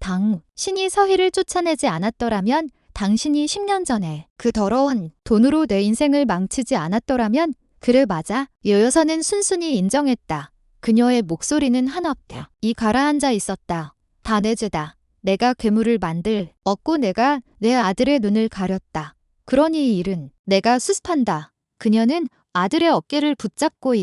신이 서희를 쫓아내지 않았더라면, 당신이 10년 전에 그 더러운 돈으로 내 인생을 망치지 않았더라면, 그래 맞아. 여 여사는 순순히 인정했다. 그녀의 목소리는 한없다. 이 가라앉아 있었다. 다 내 죄다. 내가 괴물을 얻고 내가 내 아들의 눈을 가렸다. 그러니 이 일은 내가 수습한다. 그녀는 아들의 어깨를 붙잡고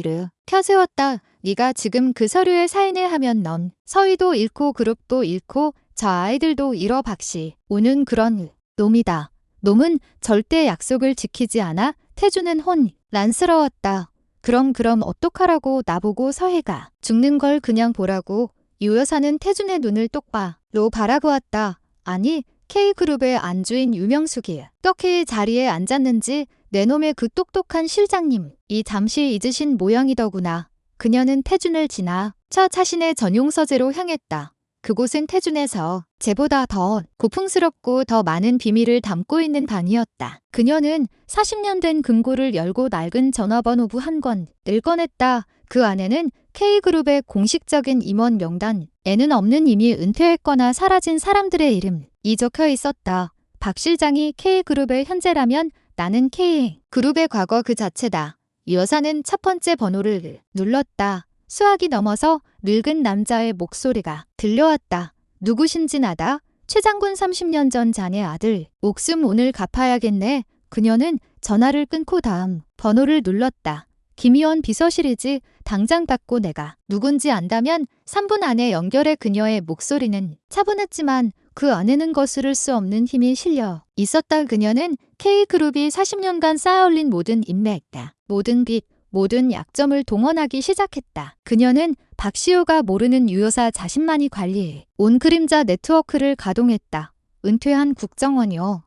펴세웠다. 네가 지금 그 서류에 사인을 하면 넌 서희도 잃고 그룹도 잃고 저 아이들도 잃어 박씨. 오는 그런 놈이다. 놈은 절대 약속을 지키지 않아. 태준은 혼란스러웠다. 그럼 어떡하라고 나보고 서희가 죽는 걸 그냥 보라고. 유 여사는 태준의 눈을 똑바로 바라보았다. 아니, K그룹의 안주인 유명숙이 어떻게 자리에 앉았는지 내 놈의 그 똑똑한 실장님이 잠시 잊으신 모양이더구나. 그녀는 태준을 지나 자신의 전용 서재로 향했다. 그곳은 태준에서 쟤보다 더 고풍스럽고 더 많은 비밀을 담고 있는 방이었다. 그녀는 40년 된 금고를 열고 낡은 전화번호부 한 권을 꺼냈다. 그 안에는 K그룹의 공식적인 임원 명단에는 없는 이미 은퇴했거나 사라진 사람들의 이름이 적혀 있었다. 박 실장이 K그룹의 현재라면 나는 K그룹의 과거 그 자체다. 이 여사는 첫 번째 번호를 눌렀다. 수학이 넘어서 늙은 남자의 목소리가 들려왔다. 누구신진 아다? 최 장군 30년 전 자네 아들. 옥숨 오늘 갚아야겠네. 그녀는 전화를 끊고 다음 번호를 눌렀다. 김희원 비서실이지. 당장 받고 내가 누군지 안다면 3분 안에 연결해. 그녀의 목소리는 차분했지만 그 안에는 거스를 수 없는 힘이 실려 있었다. 그녀는 K그룹이 40년간 쌓아올린 모든 인맥, 모든 빚, 모든 약점을 동원하기 시작했다. 그녀는 박시우가 모르는 유 여사 자신만이 관리해 온 그림자 네트워크를 가동했다. 은퇴한 국정원요,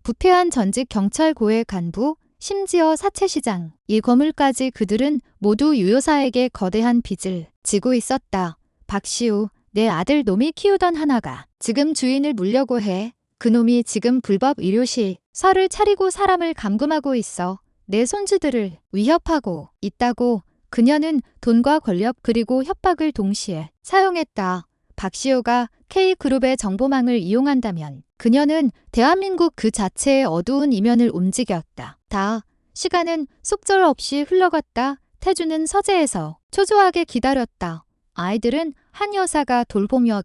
부패한 전직 경찰고의 간부, 심지어 사채시장, 이 거물까지 그들은 모두 유 여사에게 거대한 빚을 지고 있었다. 박시우, 내 아들 놈이 키우던 하나가 지금 주인을 물려고 해. 그놈이 지금 불법 의료시설을 차리고 사람을 감금하고 있어. 내 손주들을 위협하고 있다고. 그녀는 돈과 권력 그리고 협박을 동시에 사용했다. 박시우가 K그룹의 정보망을 이용한다면 그녀는 대한민국 그 자체의 어두운 이면을 움직였다. 시간은 속절없이 흘러갔다. 태준은 서재에서 초조하게 기다렸다. 아이들은 한 여사가 돌보며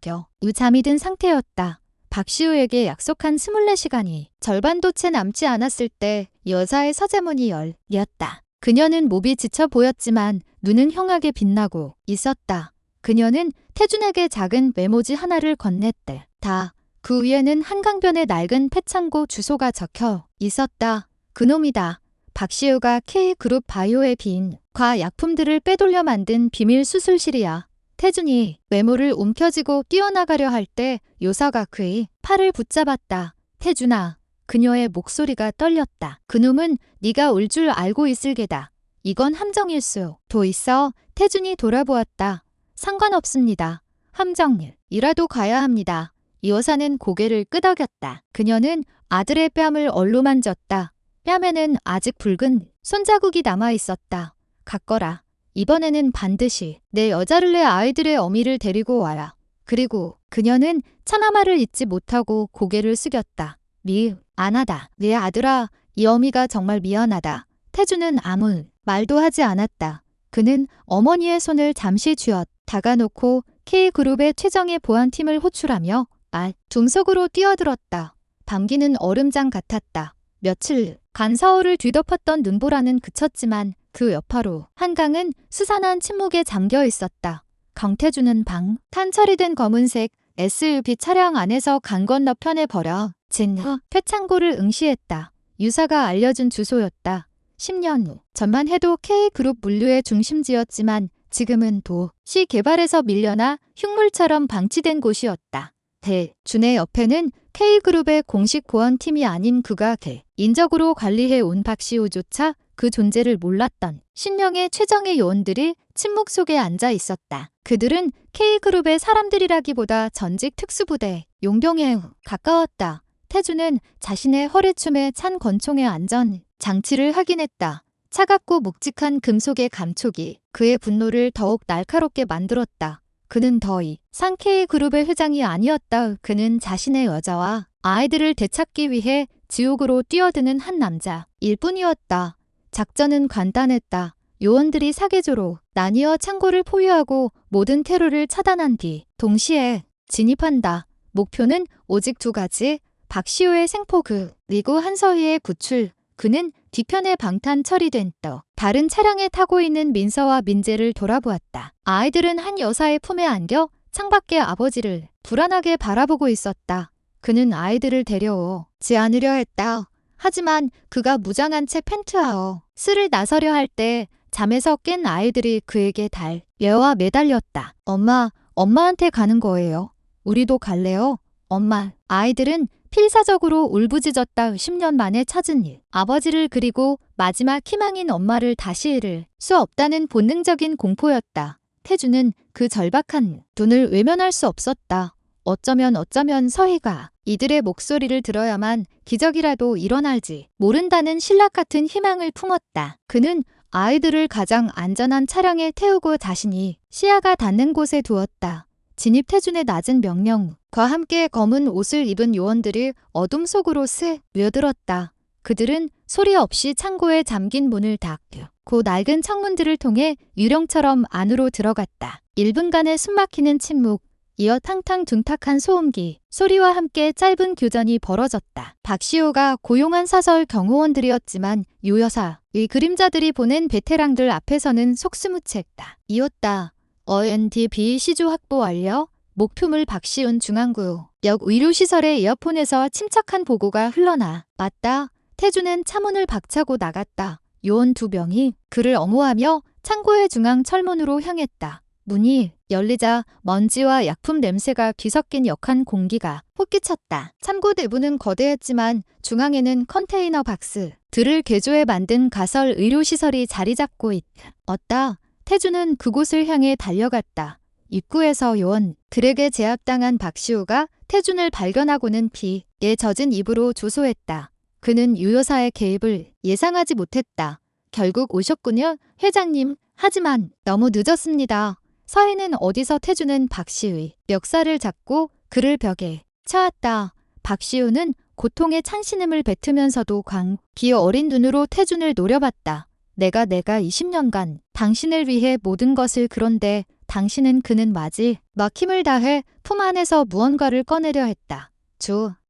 잠이 든 상태였다. 박시우에게 약속한 24시간이 절반도 채 남지 않았을 때 여사의 서재문이 열렸다. 그녀는 몸이 지쳐 보였지만 눈은 형하게 빛나고 있었다. 그녀는 태준에게 작은 메모지 하나를 건넸대. 그 위에는 한강변의 낡은 폐창고 주소가 적혀 있었다. 그놈이다. 박시우가 K그룹 바이오에 빈 과약품들을 빼돌려 만든 비밀 수술실이야. 태준이 메모를 움켜쥐고 뛰어나가려 할 때 요사가 그의 팔을 붙잡았다. 태준아. 그녀의 목소리가 떨렸다. 그놈은 네가 올 줄 알고 있을 게다. 이건 함정일 수도 있어. 태준이 돌아보았다. 상관없습니다. 함정이라도 가야 합니다. 이 여사는 고개를 끄덕였다. 그녀는 아들의 뺨을 얼루만졌다. 뺨에는 아직 붉은 손자국이 남아 있었다. 갔거라. 이번에는 반드시 내 여자를 내 아이들의 어미를 데리고 와라. 그리고 그녀는 차마말을 잊지 못하고 고개를 숙였다. 미안하다. 내 아들아, 이 어미가 정말 미안하다. 태준은 아무 말도 하지 않았다. 그는 어머니의 손을 잠시 쥐어 다가놓고 K그룹의 최정예 보안팀을 호출하며 둠속으로 뛰어들었다. 밤기는 얼음장 같았다. 며칠간 서울을 뒤덮었던 눈보라는 그쳤지만 그 여파로 한강은 스산한 침묵에 잠겨 있었다. 강태준은 방탄 처리된 검은색 SUV 차량 안에서 강 건너편에 버려진 폐창고를 응시했다. 유사가 알려준 주소였다. 10년 후 전만 해도 K그룹 물류의 중심지였지만 지금은 도시 개발에서 밀려나 흉물처럼 방치된 곳이었다. 대준의 옆에는 K그룹의 공식 보안팀이 아닌 그가 개인적으로 관리해온 박시우조차 그 존재를 몰랐던 신명의 최정예 요원들이 침묵 속에 앉아 있었다. 그들은 K그룹의 사람들이라기보다 전직 특수부대 용병에 가까웠다. 태준은 자신의 허리춤에 찬 권총의 안전 장치를 확인했다. 차갑고 묵직한 금속의 감촉이 그의 분노를 더욱 날카롭게 만들었다. 그는 더 이상 K그룹의 회장이 아니었다. 그는 자신의 여자와 아이들을 되찾기 위해 지옥으로 뛰어드는 한 남자일 뿐이었다. 작전은 간단했다. 요원들이 사계조로 나뉘어 창고를 포위하고 모든 테러를 차단한 뒤 동시에 진입한다. 목표는 오직 두 가지. 박시우의 생포 그리고 한서희의 구출. 그는 뒤편에 방탄 처리된 다른 차량에 타고 있는 민서와 민재를 돌아보았다. 아이들은 한 여사의 품에 안겨 창밖의 아버지를 불안하게 바라보고 있었다. 그는 아이들을 데려오지 않으려 했다. 하지만 그가 무장한 채 펜트하우스를 나서려 할 때 잠에서 깬 아이들이 그에게 달려와 매달렸다. 엄마한테 가는 거예요. 우리도 갈래요? 엄마. 아이들은 필사적으로 울부짖었다. 10년 만에 찾은 아버지를 그리고 마지막 희망인 엄마를 다시 잃을 수 없다는 본능적인 공포였다. 태준은 그 절박한 눈을 외면할 수 없었다. 어쩌면 서희가 이들의 목소리를 들어야만 기적이라도 일어날지 모른다는 신락 같은 희망을 품었다. 그는 아이들을 가장 안전한 차량에 태우고 자신이 시야가 닿는 곳에 두었다. 진입 태준의 낮은 명령과 함께 검은 옷을 입은 요원들이 어둠 속으로 스며들었다. 그들은 소리 없이 창고에 잠긴 문을 닫고 낡은 창문들을 통해 유령처럼 안으로 들어갔다. 1분간의 숨막히는 침묵, 이어 탕탕 둔탁한 소음기, 소리와 함께 짧은 교전이 벌어졌다. 박시호가 고용한 사설 경호원들이었지만 유여사의 그림자들이 보낸 베테랑들 앞에서는 속수무책다. 이었다. NDB 시주 확보 완료. 목표물 박시훈 중앙구역 의료시설의 이어폰에서 침착한 보고가 흘러나 맞다. 태준은 차문을 박차고 나갔다. 요원 2명이 그를 엄호하며 창고의 중앙 철문으로 향했다. 문이 열리자 먼지와 약품 냄새가 뒤섞인 역한 공기가 솟기쳤다. 참고 내부는 거대했지만 중앙에는 컨테이너 박스들을 개조해 만든 가설 의료시설이 자리 잡고 있었다. 태준은 그곳을 향해 달려갔다. 입구에서 요원들에게 제압당한 박시우가 태준을 발견하고는 피에 젖은 입으로 조소했다. 그는 유여사의 개입을 예상하지 못했다. 결국 오셨군요, 회장님. 하지만 너무 늦었습니다. 서희는 어디서 태준은 박시우의 멱살을 잡고 그를 벽에 쳐왔다. 박시우는 고통에 찬 신음을 뱉으면서도 광기 어린 눈으로 태준을 노려봤다. 내가 20년간 당신을 위해 모든 것을 그런데 당신은 그는 막 힘을 다해 품 안에서 무언가를 꺼내려 했다.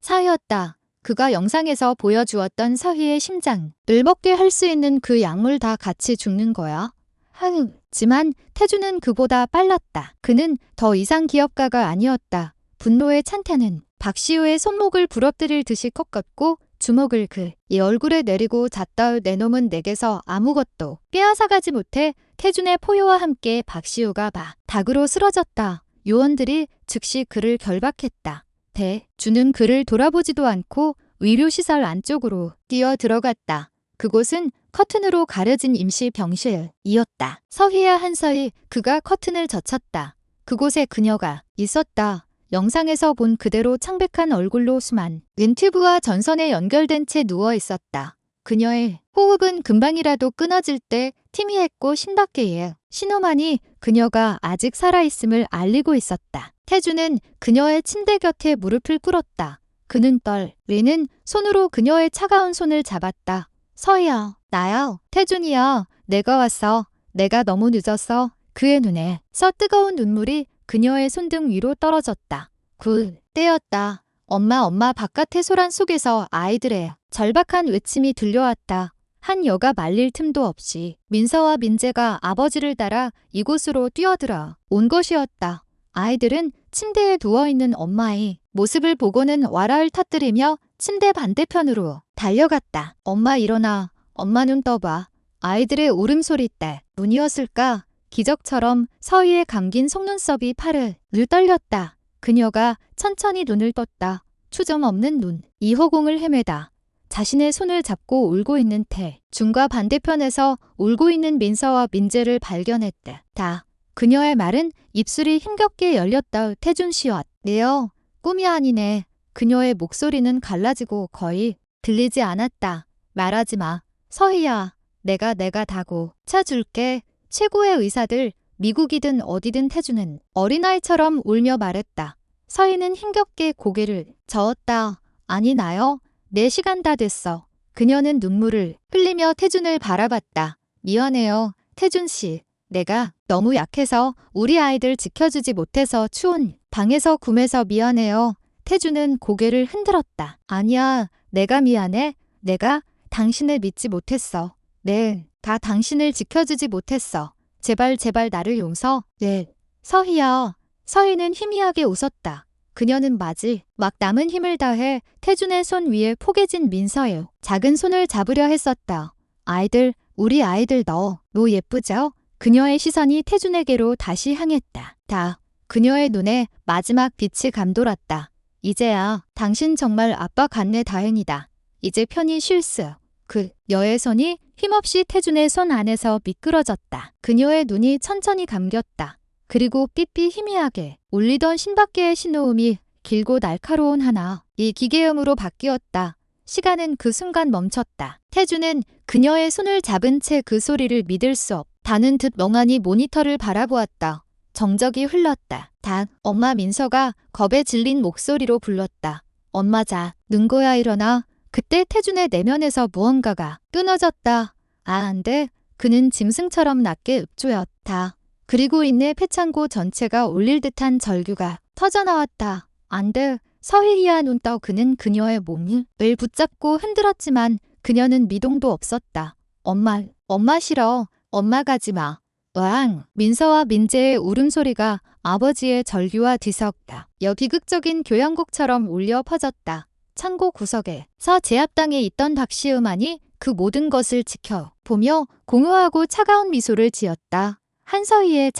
사희였다. 그가 영상에서 보여주었던 서희의 심장을 먹게 할 수 있는 그 약물 다 같이 죽는 거야. 하지만 태준은 그보다 빨랐다. 그는 더 이상 기업가가 아니었다. 분노의 찬태는 박시우의 손목을 부러뜨릴 듯이 꺾었고 주먹을 그의 얼굴에 내리고 잣다. 내 놈은 내게서 아무것도 빼앗아가지 못해. 태준의 포효와 함께 박시우가 닭으로 쓰러졌다. 요원들이 즉시 그를 결박했다. 대준은 그를 돌아보지도 않고 의료시설 안쪽으로 뛰어 들어갔다. 그곳은 커튼으로 가려진 임시 병실이었다. 서희야 한서희 그가 커튼을 젖혔다. 그곳에 그녀가 있었다. 영상에서 본 그대로 창백한 얼굴로 수만 왼튜브와 전선에 연결된 채 누워 있었다. 그녀의 호흡은 금방이라도 끊어질 때 희미했고 신박해의 신호만이 그녀가 아직 살아있음을 알리고 있었다. 태주는 그녀의 침대 곁에 무릎을 꿇었다. 그는 떨리는 손으로 그녀의 차가운 손을 잡았다. 서희야, 나야, 태준이야. 내가 왔어. 내가 너무 늦었어. 그의 눈에 서 뜨거운 눈물이 그녀의 손등 위로 떨어졌다. 때였다. 엄마 바깥의 소란 속에서 아이들의 절박한 외침이 들려왔다. 한 여가 말릴 틈도 없이 민서와 민재가 아버지를 따라 이곳으로 뛰어들어 온 것이었다. 아이들은 침대에 누워있는 엄마의 모습을 보고는 와라를 터뜨리며 침대 반대편으로 달려갔다. 엄마 일어나. 엄마 눈 떠봐. 아이들의 울음소리 때문이었을까? 기적처럼 서희의 감긴 속눈썹이 팔을 떨렸다. 그녀가 천천히 눈을 떴다. 추점 없는 눈. 이호공을 헤매다 자신의 손을 잡고 울고 있는 태준과 반대편에서 울고 있는 민서와 민재를 발견했다. 그녀의 말은 입술이 힘겹게 열렸다. 태준 씨였네요. 꿈이 아니네. 그녀의 목소리는 갈라지고 거의 들리지 않았다. 말하지 마. 서희야. 내가 다고 차줄게. 최고의 의사들. 미국이든 어디든 태준은 어린아이처럼 울며 말했다. 서희는 힘겹게 고개를 저었다. 아니 나요? 내 시간 다 됐어. 그녀는 눈물을 흘리며 태준을 바라봤다. 미안해요. 태준 씨. 내가 너무 약해서 우리 아이들 지켜주지 못해서 추운 방에서 굼해서 미안해요. 태준은 고개를 흔들었다. 아니야. 내가 미안해. 내가 당신을 믿지 못했어. 네. 다 당신을 지켜주지 못했어. 제발 나를 용서. 네. 서희야. 서희는 희미하게 웃었다. 그녀는 막 남은 힘을 다해 태준의 손 위에 포개진 민서의 작은 손을 잡으려 했었다. 아이들, 우리 아이들 너 예쁘죠? 그녀의 시선이 태준에게로 다시 향했다. 그녀의 눈에 마지막 빛이 감돌았다. 이제야 당신 정말 아빠 같네. 다행이다. 이제 편히 쉴 수. 그녀의 손이 힘없이 태준의 손 안에서 미끄러졌다. 그녀의 눈이 천천히 감겼다. 그리고 삐삐 희미하게 울리던 신밖에의 신호음이 길고 날카로운 이 기계음으로 바뀌었다. 시간은 그 순간 멈췄다. 태준은 그녀의 손을 잡은 채 그 소리를 믿을 수 없다는 듯 멍하니 모니터를 바라보았다. 정적이 흘렀다. 엄마. 민서가 겁에 질린 목소리로 불렀다. 엄마 자. 능고야 일어나. 그때 태준의 내면에서 무언가가 끊어졌다. 안 돼. 그는 짐승처럼 낮게 읊조였다. 그리고 이내 폐창고 전체가 울릴 듯한 절규가 터져나왔다. 안 돼. 서희야 눈 떠. 그는 그녀의 몸을 붙잡고 흔들었지만 그녀는 미동도 없었다. 엄마 싫어. 엄마 가지 마. 왕. 민서와 민재의 울음소리가 아버지의 절규와 뒤섞다. 비극적인 교향곡처럼 울려 퍼졌다. 창고 구석에서 제압당해 있던 박시음만이 그 모든 것을 지켜보며 공허하고 차가운 미소를 지었다. 한서희의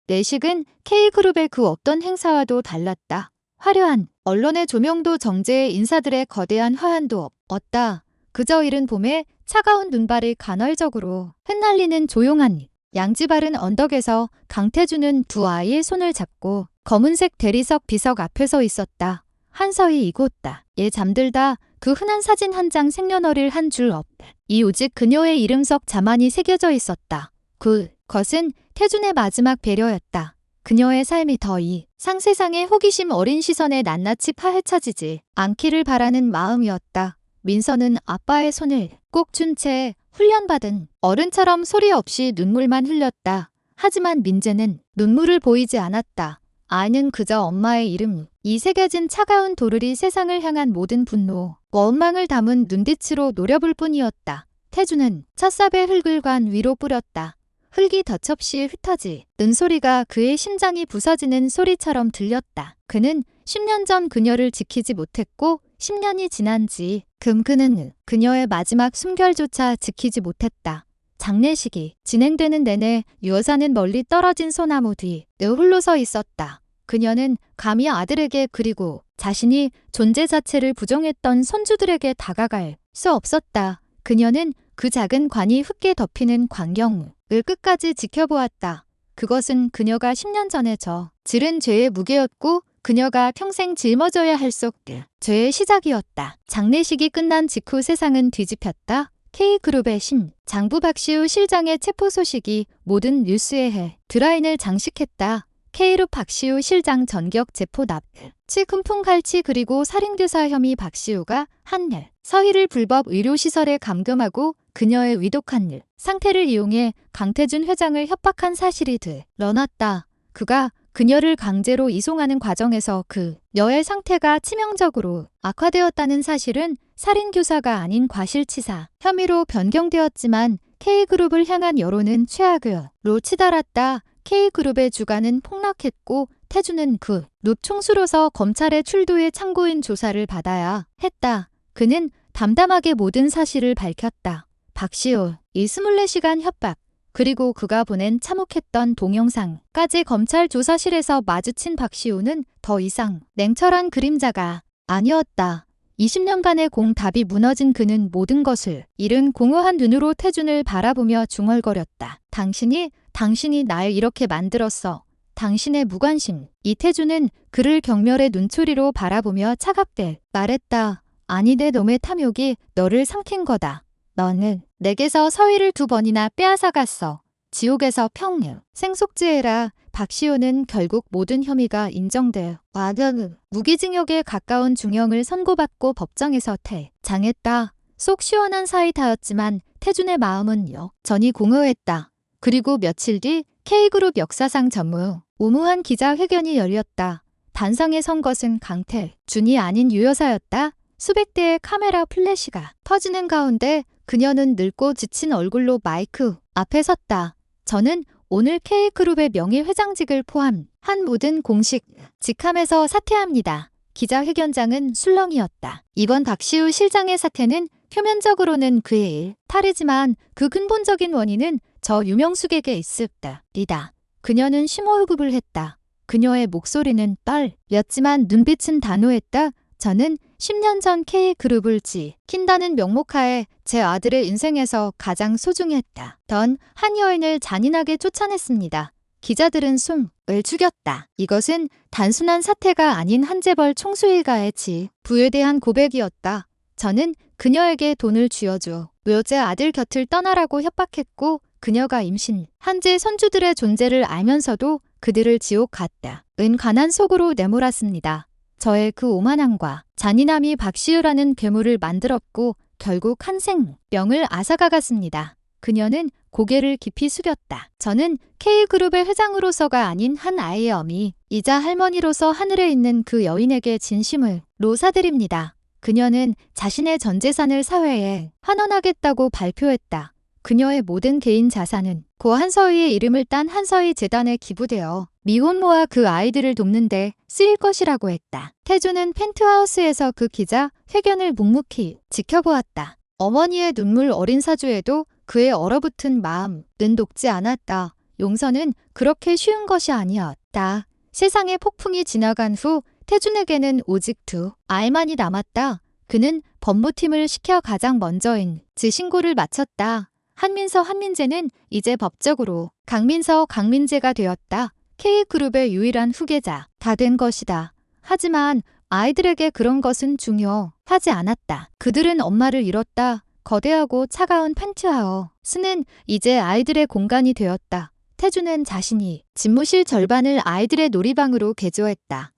내식은 K그룹의 그 어떤 행사와도 달랐다. 화려한 언론의 조명도 정제의 인사들의 거대한 화환도 없었다. 그저 이른 봄에 차가운 눈발이 간헐적으로 흩날리는 조용한 양지 바른 언덕에서 강태준은 두 아이의 손을 잡고 검은색 대리석 비석 앞에 서 있었다. 한서희 이곳다. 잠들다. 그 흔한 사진 한 장 생년월일 한 줄 없다. 이 오직 그녀의 이름석 자만이 새겨져 있었다. 그것은 태준의 마지막 배려였다. 그녀의 삶이 더 이상 세상의 호기심 어린 시선에 낱낱이 파헤쳐지지 않기를 바라는 마음이었다. 민서는 아빠의 손을 꼭 준 채 훈련받은 어른처럼 소리 없이 눈물만 흘렸다. 하지만 민재는 눈물을 보이지 않았다. 아이는 그저 엄마의 이름, 이 새겨진 차가운 도르리 세상을 향한 모든 분노, 원망을 담은 눈빛으로 노려볼 뿐이었다. 태준은 첫삽에 흙을 관 위로 뿌렸다. 흙이 덧없이 흩어지는 소리가 그의 심장이 부서지는 소리처럼 들렸다. 그는 10년 전 그녀를 지키지 못했고 10년이 지난 지 그는 그녀의 마지막 숨결조차 지키지 못했다. 장례식이 진행되는 내내 유여사는 멀리 떨어진 소나무 뒤에 홀로 서 있었다. 그녀는 감히 아들에게 그리고 자신이 존재 자체를 부정했던 손주들에게 다가갈 수 없었다. 그녀는 그 작은 관이 흙게 덮이는 광경을 끝까지 지켜보았다. 그것은 그녀가 10년 전에 저지른 죄의 무게였고 그녀가 평생 짊어져야 할 속 죄의 시작이었다. 장례식이 끝난 직후 세상은 뒤집혔다. K그룹의 장부 박시우 실장의 체포 소식이 모든 뉴스에 드라인을 장식했다. K그룹 박시우 실장 전격 체포 납치 금품갈취 그리고 살인교사 혐의. 박시우가 서희를 불법 의료시설에 감금하고 그녀의 위독한 상태를 이용해 강태준 회장을 협박한 사실이 드러났다. 그가 그녀를 강제로 이송하는 과정에서 그녀의 상태가 치명적으로 악화되었다는 사실은 살인교사가 아닌 과실치사 혐의로 변경되었지만 K그룹을 향한 여론은 최악으로 치달았다. K그룹의 주가는 폭락했고 태준은 그룹 총수로서 검찰의 출두의 참고인 조사를 받아야 했다. 그는 담담하게 모든 사실을 밝혔다. 박시우, 이 24시간 협박, 그리고 그가 보낸 참혹했던 동영상까지. 검찰 조사실에서 마주친 박시우는 더 이상 냉철한 그림자가 아니었다. 20년간의 공답이 무너진 그는 모든 것을 잃은 공허한 눈으로 태준을 바라보며 중얼거렸다. 당신이 날 이렇게 만들었어. 당신의 무관심. 이태준은 그를 경멸의 눈초리로 바라보며 차갑게 말했다. 아니, 내 놈의 탐욕이 너를 삼킨 거다. 너는 내게서 서희를 2번이나 빼앗아갔어. 지옥에서 평생 생속죄해라. 박시우는 결국 모든 혐의가 인정돼 무기징역에 가까운 중형을 선고받고 법정에서 퇴장했다. 속 시원한 사이다였지만 태준의 마음은 여전히 공허했다. 그리고 며칠 뒤 K그룹 역사상 우무한 기자회견이 열렸다. 단상에 선 것은 강태준이 아닌 유 여사였다. 수백 대의 카메라 플래시가 터지는 가운데 그녀는 늙고 지친 얼굴로 마이크 앞에 섰다. 저는 오늘 K그룹의 명예회장직을 포함한 모든 공식 직함에서 사퇴합니다. 기자회견장은 술렁이었다. 이번 박시우 실장의 사퇴는 표면적으로는 그의 탈이지만 그 근본적인 원인은 저 유명숙에게 있었다. 그녀는 심호흡을 했다. 그녀의 목소리는 떨렸지만 눈빛은 단호했다. 저는 10년 전 K그룹을 지킨다는 명목하에 제 아들의 인생에서 가장 소중했던 한 여인을 잔인하게 쫓아냈습니다. 기자들은 숨을 죽였다. 이것은 단순한 사태가 아닌 한 재벌 총수일가의 부에 대한 고백이었다. 저는 그녀에게 돈을 쥐어줘 제 아들 곁을 떠나라고 협박했고 그녀가 임신한 제 손주들의 존재를 알면서도 그들을 지옥 갔다. 가난 속으로 내몰았습니다. 저의 그 오만함과 잔인함이 박시우라는 괴물을 만들었고 결국 한 생명을 앗아가갔습니다. 그녀는 고개를 깊이 숙였다. 저는 K그룹의 회장으로서가 아닌 한 아이의 어미이자 할머니로서 하늘에 있는 그 여인에게 진심으로 사드립니다. 그녀는 자신의 전 재산을 사회에 환원하겠다고 발표했다. 그녀의 모든 개인 자산은 고 한서희의 이름을 딴 한서희 재단에 기부되어 미혼모와 그 아이들을 돕는데 쓰일 것이라고 했다. 태준은 펜트하우스에서 그 기자 회견을 묵묵히 지켜보았다. 어머니의 눈물 어린 사주에도 그의 얼어붙은 마음은 녹지 않았다. 용서는 그렇게 쉬운 것이 아니었다. 세상의 폭풍이 지나간 후 태준에게는 오직 2아이만이 남았다. 그는 법무팀을 시켜 가장 먼저인 신고를 마쳤다. 한민서 한민재는 이제 법적으로 강민서 강민재가 되었다. K그룹의 유일한 후계자 다 된 것이다. 하지만 아이들에게 그런 것은 중요하지 않았다. 그들은 엄마를 잃었다. 거대하고 차가운 펜트하우스는 이제 아이들의 공간이 되었다. 태준은 자신이 집무실 절반을 아이들의 놀이방으로 개조했다.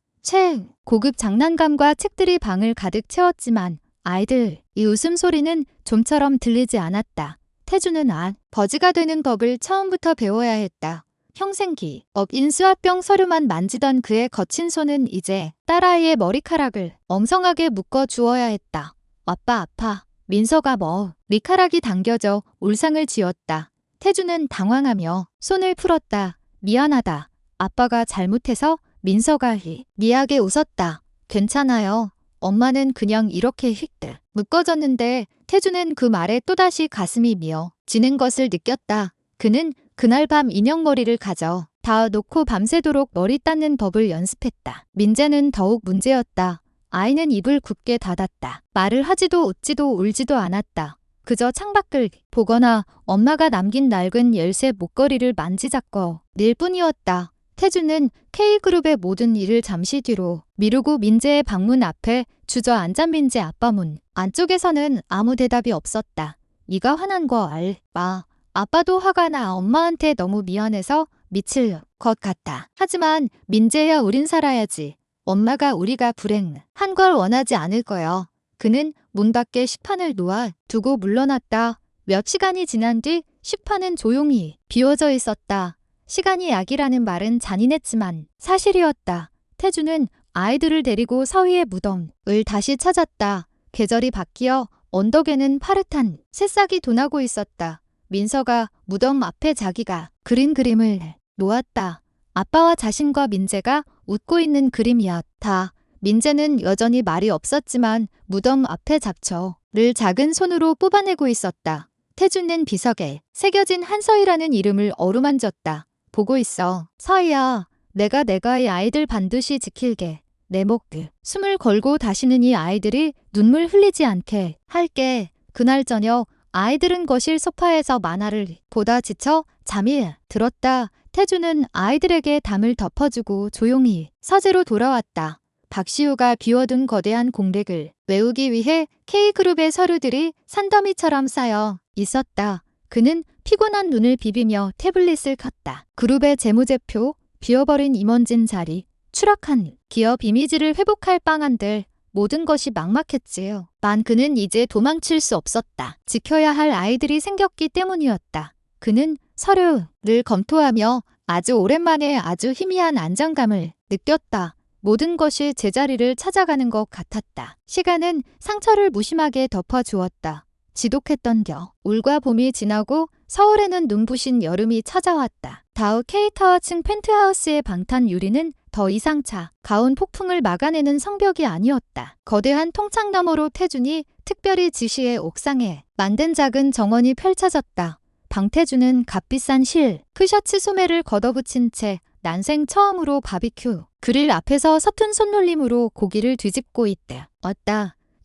고급 장난감과 책들이 방을 가득 채웠지만 아이들의 웃음소리는 좀처럼 들리지 않았다. 태준은 버지가 되는 법을 처음부터 배워야 했다. 평생 기업 인수합병 서류만 만지던 그의 거친 손은 이제 딸아이의 머리카락을 엉성하게 묶어 주어야 했다. 아빠 아파. 민서가 머리카락이 당겨져 울상을 지었다. 태준은 당황하며 손을 풀었다. 미안하다. 아빠가 잘못해서. 민서가 미하게 웃었다. 괜찮아요. 엄마는 그냥 이렇게 휙 묶어졌는데. 태준은 그 말에 또다시 가슴이 미어지는 것을 느꼈다. 그는 그날 밤 인형머리를 가져 다 놓고 밤새도록 머리 닦는 법을 연습했다. 민재는 더욱 문제였다. 아이는 입을 굳게 닫았다. 말을 하지도 웃지도 울지도 않았다. 그저 창밖을 보거나 엄마가 남긴 낡은 열쇠 목걸이를 만지작거 일 뿐이었다. 태주는 K그룹의 모든 일을 잠시 뒤로 미루고 민재의 방문 앞에 주저앉은 민재 아빠 문 안쪽에서는 아무 대답이 없었다. 네가 화난 거 알마. 아빠도 화가 나 엄마한테 너무 미안해서 미칠 것 같다. 하지만 민재야 우린 살아야지. 엄마가 우리가 불행한 걸 원하지 않을 거야. 그는 문 밖에 식판을 놓아 두고 물러났다. 몇 시간이 지난 뒤 식판은 조용히 비워져 있었다. 시간이 약이라는 말은 잔인했지만 사실이었다. 태주는 아이들을 데리고 서희의 무덤을 다시 찾았다. 계절이 바뀌어 언덕에는 파릇한 새싹이 돋아나고 있었다. 민서가 무덤 앞에 자기가 그린 그림을 놓았다. 아빠와 자신과 민재가 웃고 있는 그림이었다. 민재는 여전히 말이 없었지만 무덤 앞에 잡초를 작은 손으로 뽑아내고 있었다. 태주는 비석에 새겨진 한서희라는 이름을 어루만졌다. 보고 있어. 서희야. 내가 이 아이들 반드시 지킬게. 내 목을 숨을 걸고 다시는 이 아이들이 눈물 흘리지 않게 할게. 그날 저녁 아이들은 거실 소파에서 만화를 보다 지쳐 잠이 들었다. 태주는 아이들에게 담을 덮어주고 조용히 서재로 돌아왔다. 박시우가 비워둔 거대한 공백을 외우기 위해 K그룹의 서류들이 산더미처럼 쌓여 있었다. 그는 피곤한 눈을 비비며 태블릿을 켰다. 그룹의 재무제표, 비워버린 임원진 자리, 추락한 기업 이미지를 회복할 방안들, 모든 것이 막막했지요. 그는 이제 도망칠 수 없었다. 지켜야 할 아이들이 생겼기 때문이었다. 그는 서류를 검토하며 아주 오랜만에 아주 희미한 안정감을 느꼈다. 모든 것이 제자리를 찾아가는 것 같았다. 시간은 상처를 무심하게 덮어주었다. 지독했던 겨울과 봄이 지나고 서울에는 눈부신 여름이 찾아왔다. 다우 K타워층 펜트하우스의 방탄 유리는 더 이상 차가운 폭풍을 막아내는 성벽이 아니었다. 거대한 통창 너머로 태준이 특별히 지시해 옥상에 만든 작은 정원이 펼쳐졌다. 방태준은 값비싼 실크셔츠 소매를 걷어붙인 채 난생 처음으로 바비큐 그릴 앞에서 서툰 손놀림으로 고기를 뒤집고 있다.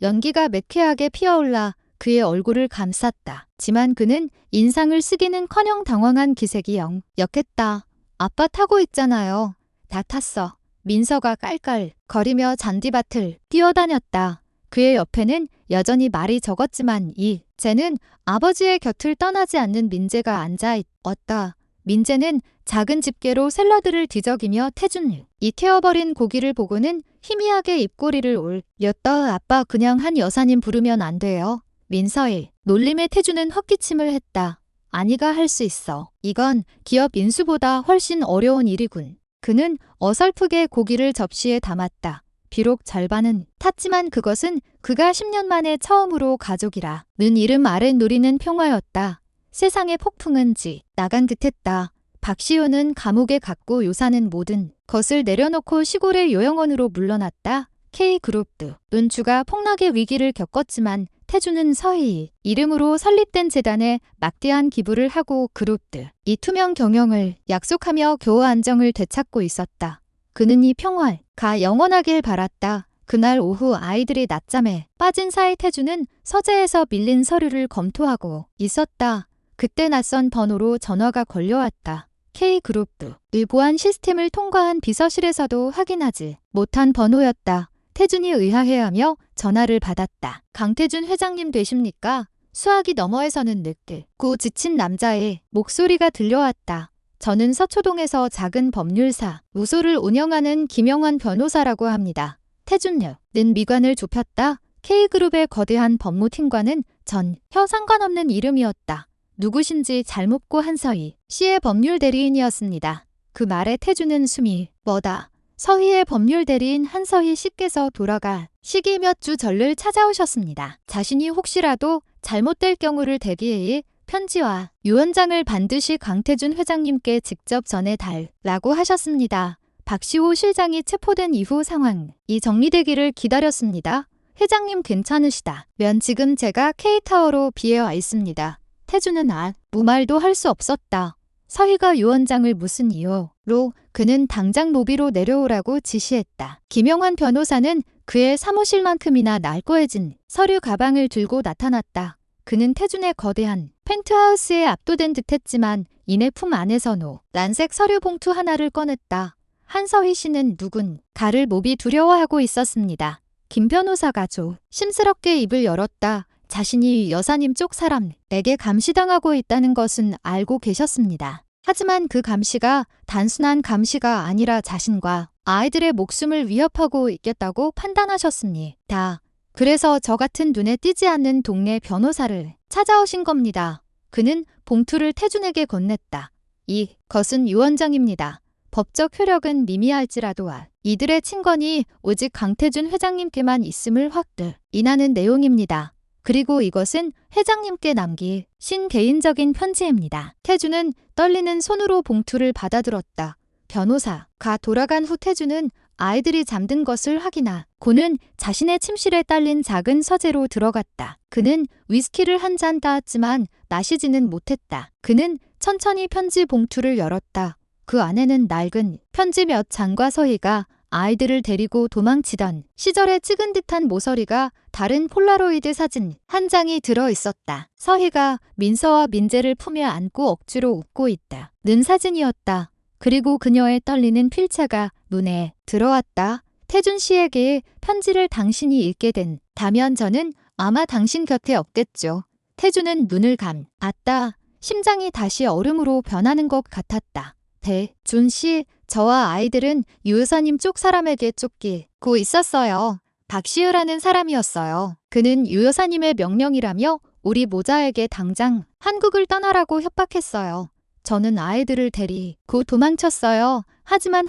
연기가 매캐하게 피어올라 그의 얼굴을 감쌌다. 지만 그는 인상을 쓰기는커녕 당황한 기색이 역했다. 아빠 타고 있잖아요. 다 탔어. 민서가 깔깔 거리며 잔디밭을 뛰어다녔다. 그의 옆에는 여전히 말이 적었지만 쟤는 아버지의 곁을 떠나지 않는 민재가 앉아있었다. 민재는 작은 집게로 샐러드를 뒤적이며 태준 이 태워버린 고기를 보고는 희미하게 입꼬리를 올렸다. 아빠 그냥 한 여사님 부르면 안 돼요. 민서의 놀림에 태준은 헛기침을 했다. 아니가 할 수 있어. 이건 기업 인수보다 훨씬 어려운 일이군. 그는 어설프게 고기를 접시에 담았다. 비록 절반은 탔지만 그것은 그가 10년 만에 처음으로 가족이라 는 이름 아래 누리는 평화였다. 세상의 폭풍은 나간 듯했다. 박시우는 감옥에 갔고 요사는 모든 것을 내려놓고 시골의 요양원으로 물러났다. K그룹도 눈주가 폭락의 위기를 겪었지만 태주는 서희 이름으로 설립된 재단에 막대한 기부를 하고 그룹들 이 투명 경영을 약속하며 겨우 안정을 되찾고 있었다. 그는 이 평화가 영원하길 바랐다. 그날 오후 아이들이 낮잠에 빠진 사이 태주는 서재에서 밀린 서류를 검토하고 있었다. 그때 낯선 번호로 전화가 걸려왔다. K그룹도 보안 시스템을 통과한 비서실에서도 확인하지 못한 번호였다. 태준이 의아해하며 전화를 받았다. 강태준 회장님 되십니까? 수화기 너머에서는 늙고 지친 남자의 목소리가 들려왔다. 저는 서초동에서 작은 법률사 우소를 운영하는 김영환 변호사라고 합니다. 태준은 미관을 좁혔다. K그룹의 거대한 법무팀과는 전혀 상관없는 이름이었다. 누구신지 잘 묻고 한서희 씨의 법률 대리인이었습니다. 그 말에 태준은 숨이 멎다. 서희의 법률 대리인 한서희 씨께서 돌아가 시기 몇 주 전를 찾아오셨습니다. 자신이 혹시라도 잘못될 경우를 대비해 편지와 유언장을 반드시 강태준 회장님께 직접 전해달라고 하셨습니다. 박시호 실장이 체포된 이후 상황이 정리되기를 기다렸습니다. 회장님 괜찮으시다면 지금 제가 K타워로 비해와 있습니다. 태준은 아무 말도 할 수 없었다. 서희가 유언장을 무슨 이유로 그는 당장 로비로 내려오라고 지시했다. 김영환 변호사는 그의 사무실만큼이나 날고해진 서류 가방을 들고 나타났다. 그는 태준의 거대한 펜트하우스에 압도된 듯했지만 이내 품 안에서 노란색 서류 봉투 하나를 꺼냈다. 한서희 씨는 누군가를 몹이 두려워하고 있었습니다. 김 변호사가 조심스럽게 입을 열었다. 자신이 여사님 쪽 사람에게 감시당하고 있다는 것은 알고 계셨습니다. 하지만 그 감시가 단순한 감시가 아니라 자신과 아이들의 목숨을 위협하고 있겠다고 판단하셨습니다. 그래서 저 같은 눈에 띄지 않는 동네 변호사를 찾아오신 겁니다. 그는 봉투를 태준에게 건넸다. 이것은 유언장입니다. 법적 효력은 미미할지라도 이들의 친권이 오직 강태준 회장님께만 있음을 확인하는 내용입니다. 그리고 이것은 회장님께 남기신 개인적인 편지입니다. 태준은 떨리는 손으로 봉투를 받아들었다. 변호사가 돌아간 후 태준은 아이들이 잠든 것을 확인하고는 자신의 침실에 딸린 작은 서재로 들어갔다. 그는 위스키를 한 잔 따았지만 마시지는 못했다. 그는 천천히 편지 봉투를 열었다. 그 안에는 낡은 편지 몇 장과 서희가 아이들을 데리고 도망치던 시절에 찍은 듯한 모서리가 다른 폴라로이드 사진 한 장이 들어 있었다. 서희가 민서와 민재를 품에 안고 억지로 웃고 있다. 는 사진이었다. 그리고 그녀의 떨리는 필체가 눈에 들어왔다. 태준 씨에게 편지를 당신이 읽게 된다면 저는 아마 당신 곁에 없겠죠. 태준은 눈을 감았다. 심장이 다시 얼음으로 변하는 것 같았다. 태준 씨, 저와 아이들은 유 여사님 쪽 사람에게 쫓기고 있었어요. 박시우라는 사람이었어요. 그는 유 여사님의 명령이라며 우리 모자에게 당장 한국을 떠나라고 협박했어요. 저는 아이들을 데리고 도망쳤어요. 하지만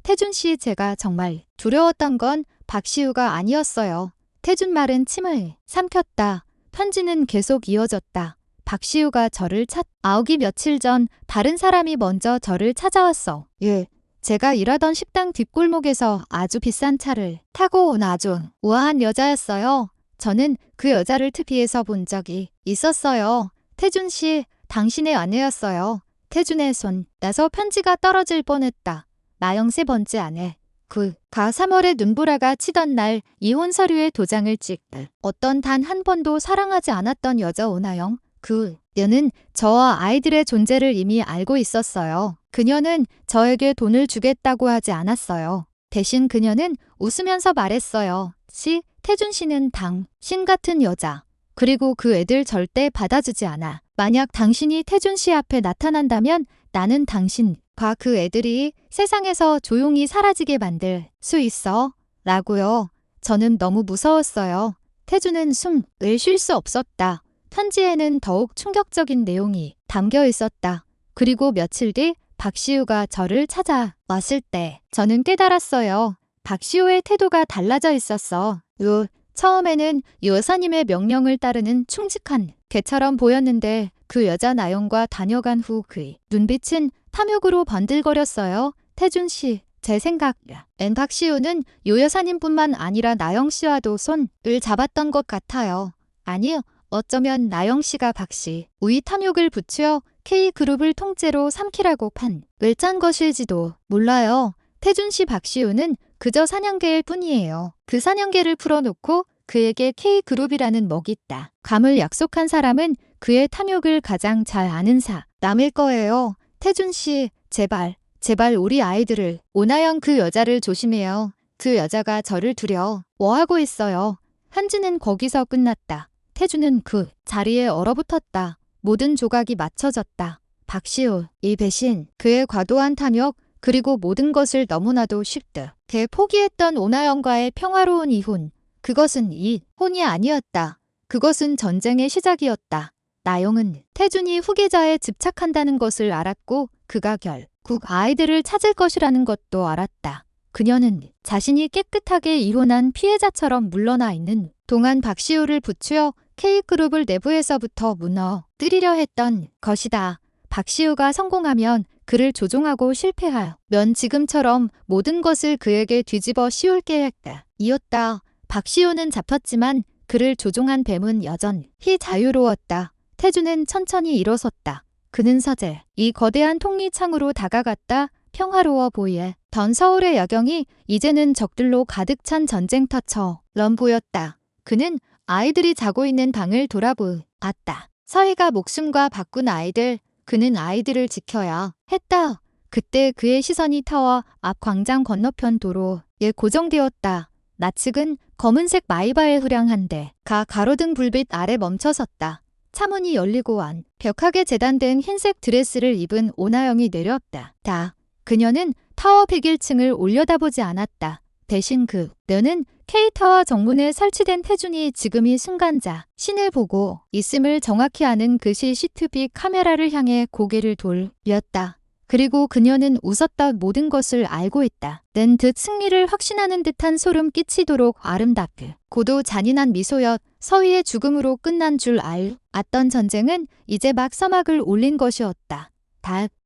태준 씨, 제가 정말 두려웠던 건 박시우가 아니었어요. 태준 말은 침을 삼켰다. 편지는 계속 이어졌다. 박시우가 저를 아욱이 며칠 전 다른 사람이 먼저 저를 찾아왔어. 예. 제가 일하던 식당 뒷골목에서 아주 비싼 차를 타고 온 아주 우아한 여자였어요. 저는 그 여자를 TV에서 본 적이 있었어요. 태준 씨, 당신의 아내였어요. 태준의 손 나서 편지가 떨어질 뻔했다. 나영 세 번째 아내. 그가 3월에 눈보라가 치던 날 이혼 서류에 도장을 찍을 어떤 단 한 번도 사랑하지 않았던 여자 오나영. 그녀는 저와 아이들의 존재를 이미 알고 있었어요. 그녀는 저에게 돈을 주겠다고 하지 않았어요. 대신 그녀는 웃으면서 말했어요. 태준 씨는 당신 같은 여자. 그리고 그 애들 절대 받아주지 않아. 만약 당신이 태준 씨 앞에 나타난다면 나는 당신과 그 애들이 세상에서 조용히 사라지게 만들 수 있어. 라고요. 저는 너무 무서웠어요. 태준은 숨을 쉴 수 없었다. 편지에는 더욱 충격적인 내용이 담겨 있었다. 그리고 며칠 뒤 박시우가 저를 찾아왔을 때 저는 깨달았어요. 박시우의 태도가 달라져 있었어. 처음에는 여사님의 명령을 따르는 충직한 개처럼 보였는데 그 여자 나영과 다녀간 후 그의 눈빛은 탐욕으로 번들거렸어요. 태준 씨, 제 생각엔 박시우는 요 여사님뿐만 아니라 나영 씨와도 손을 잡았던 것 같아요. 아니요. 어쩌면 나영 씨가 박씨 우위 탐욕을 부추어 K그룹을 통째로 삼키라고 판을 짠 것일지도 몰라요. 태준 씨, 박시우는 그저 사냥개일 뿐이에요. 그 사냥개를 풀어놓고 그에게 K그룹이라는 먹잇다 감을 약속한 사람은 그의 탐욕을 가장 잘 아는 사람일 거예요. 태준 씨, 제발 우리 아이들을, 오나영 그 여자를 조심해요. 그 여자가 저를 두려워하고 있어요. 편지는 거기서 끝났다. 태준은 그 자리에 얼어붙었다. 모든 조각이 맞춰졌다. 박시우, 이 배신, 그의 과도한 탐욕, 그리고 모든 것을 너무나도 쉽게 포기했던 오나영과의 평화로운 이혼. 그것은 이혼이 아니었다. 그것은 전쟁의 시작이었다. 나영은 태준이 후계자에 집착한다는 것을 알았고 그가 결국 아이들을 찾을 것이라는 것도 알았다. 그녀는 자신이 깨끗하게 이혼한 피해자처럼 물러나 있는 동안 박시우를 부추어 K그룹을 내부에서부터 무너뜨리려 했던 것이다. 박시우가 성공하면 그를 조종하고 실패하면 지금처럼 모든 것을 그에게 뒤집어 씌울 계획이었다. 박시우는 잡혔지만 그를 조종한 뱀은 여전히 자유로웠다. 태준은 천천히 일어섰다. 그는 서재 이 거대한 통리창으로 다가갔다. 평화로워 보이던 서울의 야경이 이제는 적들로 가득 찬 전쟁터처럼 보였다. 그는 아이들이 자고 있는 방을 돌아보았다. 서희가 목숨과 바꾼 아이들, 그는 아이들을 지켜야 했다. 그때 그의 시선이 타워 앞 광장 건너편 도로에 고정되었다. 나측은 검은색 마이바에 흐량한데 가로등 불빛 아래 멈춰섰다. 차문이 열리고 안 벽하게 재단된 흰색 드레스를 입은 오나영이 내려왔다. 그녀는 타워 101층을 올려다보지 않았다. 대신 그녀는 K타워 정문에 설치된 태준이 지금 이 순간자 신을 보고 있음을 정확히 아는 그 CCTV 카메라를 향해 고개를 돌렸다. 그리고 그녀는 웃었다. 모든 것을 알고 있다. 는 듯 승리를 확신하는 듯한 소름 끼치도록 아름답고도 잔인한 미소였. 서희의 죽음으로 끝난 줄 알았던 전쟁은 이제 막 서막을 올린 것이었다.